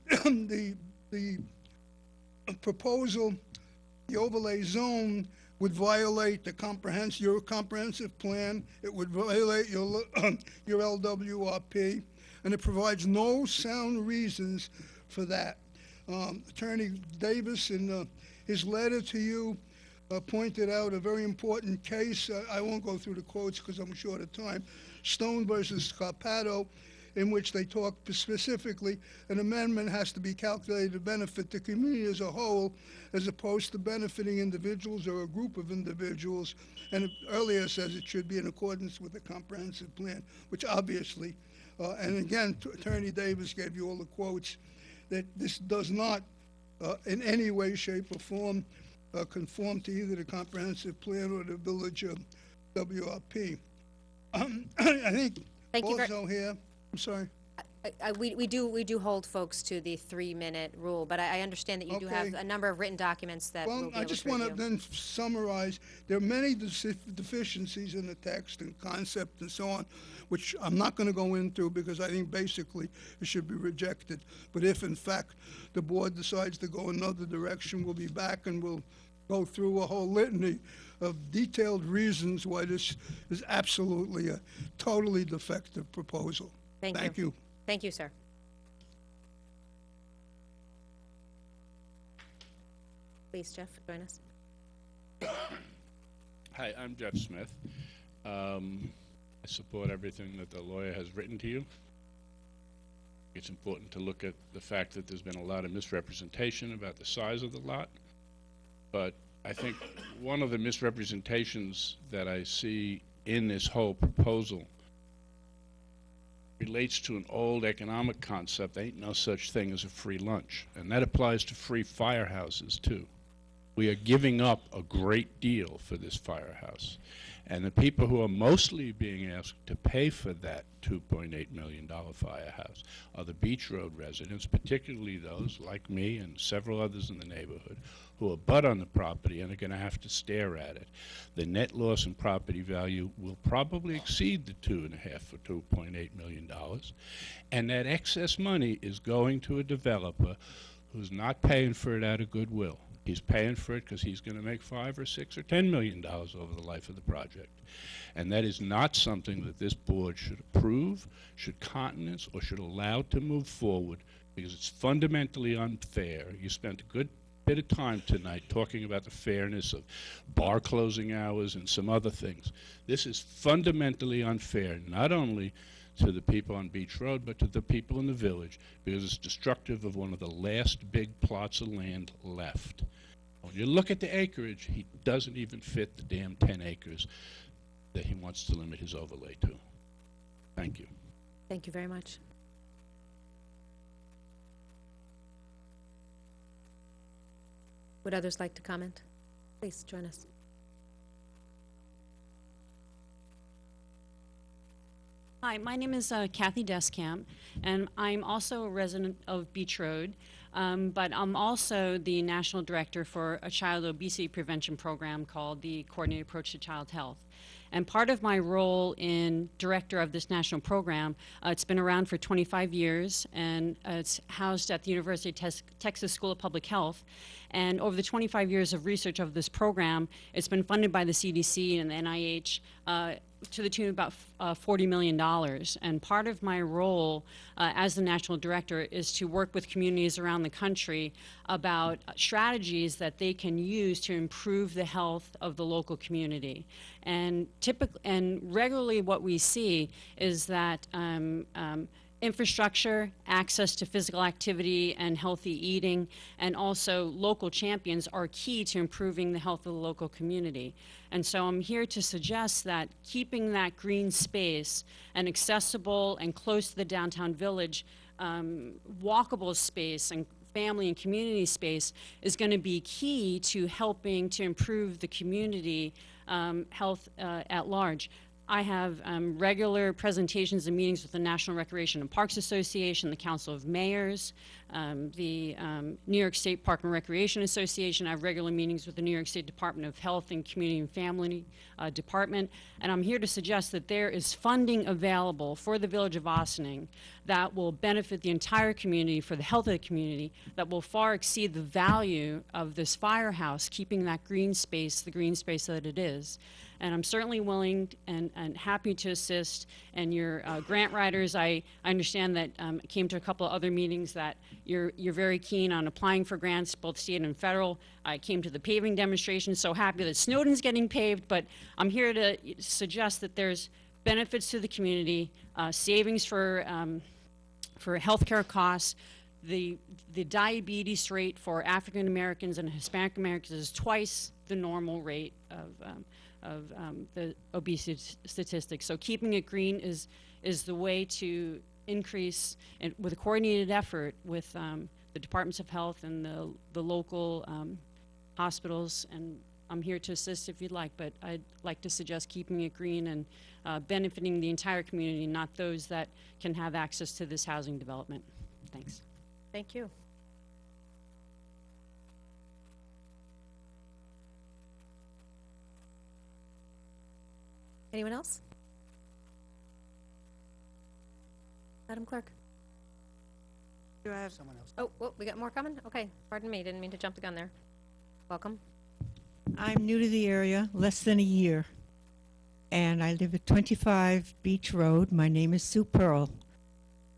the proposal, the overlay zone would violate your comprehensive plan. It would violate your LWRP, and it provides no sound reasons for that. Attorney Davis, in his letter to you, pointed out a very important case. I won't go through the quotes because I'm short of time. Stone versus Scarpato, in which they talk specifically an amendment has to be calculated to benefit the community as a whole, as opposed to benefiting individuals or a group of individuals. And it earlier says it should be in accordance with the comprehensive plan, which obviously, and again, Attorney Davis gave you all the quotes, that this does not in any way, shape, or form conform to either the comprehensive plan or the village WRP. I think also here, I'm sorry. We do hold folks to the 3-minute rule, but I understand that you do have a number of written documents that we'll be able to review. I just want to then summarize. There are many deficiencies in the text and concept and so on, which I'm not going to go into because I think basically it should be rejected. But if, in fact, the board decides to go another direction, we'll be back and we'll go through a whole litany of detailed reasons why this is absolutely a totally defective proposal. Thank you. Thank you, sir. Please, Jeff, join us. Hi, I'm Jeff Smith. I support everything that the lawyer has written to you. It's important to look at the fact that there's been a lot of misrepresentation about the size of the lot. But I think one of the misrepresentations that I see in this whole proposal relates to an old economic concept. There ain't no such thing as a free lunch. And that applies to free firehouses, too. We are giving up a great deal for this firehouse. And the people who are mostly being asked to pay for that $2.8 million firehouse are the Beach Road residents, particularly those like me and several others in the neighborhood who abut on the property and are going to have to stare at it. The net loss in property value will probably exceed the $2.5 or $2.8 million. And that excess money is going to a developer who's not paying for it out of goodwill. He's paying for it because he's going to make $5 or $6 or $10 million over the life of the project. And that is not something that this board should approve, should countenance, or should allow to move forward, because it's fundamentally unfair. You spent a good bit of time tonight talking about the fairness of bar closing hours and some other things. This is fundamentally unfair, not only to the people on Beach Road, but to the people in the village, because it's destructive of one of the last big plots of land left. When you look at the acreage, he doesn't even fit the damn 10 acres that he wants to limit his overlay to. Thank you. Thank you very much. Would others like to comment? Please join us. Hi, my name is Kathy Deskamp, and I'm also a resident of Beach Road, but I'm also the National Director for a child obesity prevention program called the Coordinated Approach to Child Health. And part of my role in director of this national program, it's been around for 25 years, and it's housed at the University of Texas School of Public Health. And over the 25 years of research of this program, it's been funded by the CDC and the NIH to the tune of about $40 million. And part of my role as the national director is to work with communities around the country about strategies that they can use to improve the health of the local community. And regularly what we see is that infrastructure, access to physical activity and healthy eating, and also local champions are key to improving the health of the local community. And so I'm here to suggest that keeping that green space and accessible and close to the downtown village, walkable space and family and community space is going to be key to helping to improve the community health at large. I have regular presentations and meetings with the National Recreation and Parks Association, the Council of Mayors, the New York State Park and Recreation Association. I have regular meetings with the New York State Department of Health and Community and Family Department. And I'm here to suggest that there is funding available for the Village of Ossining that will benefit the entire community, for the health of the community, that will far exceed the value of this firehouse, keeping that green space, the green space that it is. And I'm certainly willing and happy to assist. And your grant writers, I understand that I came to a couple of other meetings that you're very keen on applying for grants, both state and federal. I came to the paving demonstration, so happy that Snowden's getting paved, but I'm here to suggest that there's benefits to the community, savings for healthcare costs. The diabetes rate for African Americans and Hispanic Americans is twice the normal rate of the obesity statistics. So keeping it green is the way to increase, and with a coordinated effort with the departments of health and the local hospitals. And I'm here to assist if you'd like, but I'd like to suggest keeping it green and benefiting the entire community, not those that can have access to this housing development. Thanks. Thank you. Anyone else? Madam Clerk? Do I have Someone else. Oh, we got more coming? Okay, pardon me, didn't mean to jump the gun there. Welcome. I'm new to the area, less than a year, and I live at 25 Beach Road. My name is Sue Pearl.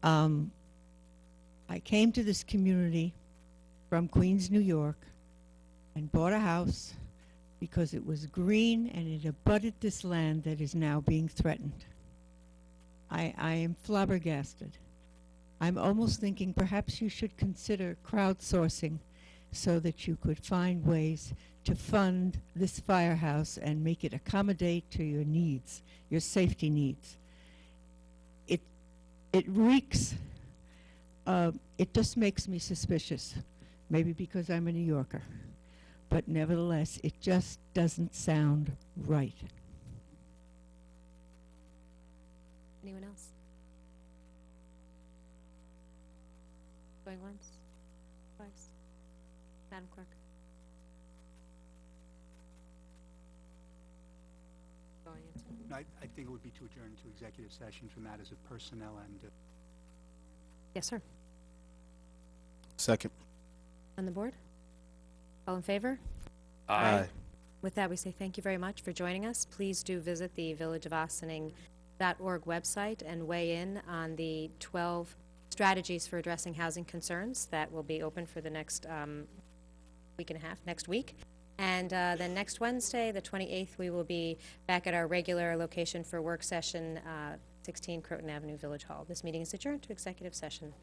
I came to this community from Queens, New York, and bought a house because it was green and it abutted this land that is now being threatened. I am flabbergasted. I'm almost thinking perhaps you should consider crowdsourcing so that you could find ways to fund this firehouse and make it accommodate to your needs, your safety needs. It reeks, it just makes me suspicious, maybe because I'm a New Yorker, but nevertheless, it just doesn't sound right. Anyone else? Going once? Twice? Madam Clerk? Going into... I think it would be to adjourn to executive session for matters of personnel and... Yes, sir. Second. On the board? All in favor? Aye. With that, we say thank you very much for joining us. Please do visit the villageofossining.org website and weigh in on the 12 strategies for addressing housing concerns that will be open for the next week and a half, next week. And then next Wednesday, the 28th, we will be back at our regular location for work session, 16 Croton Avenue, Village Hall. This meeting is adjourned to executive session.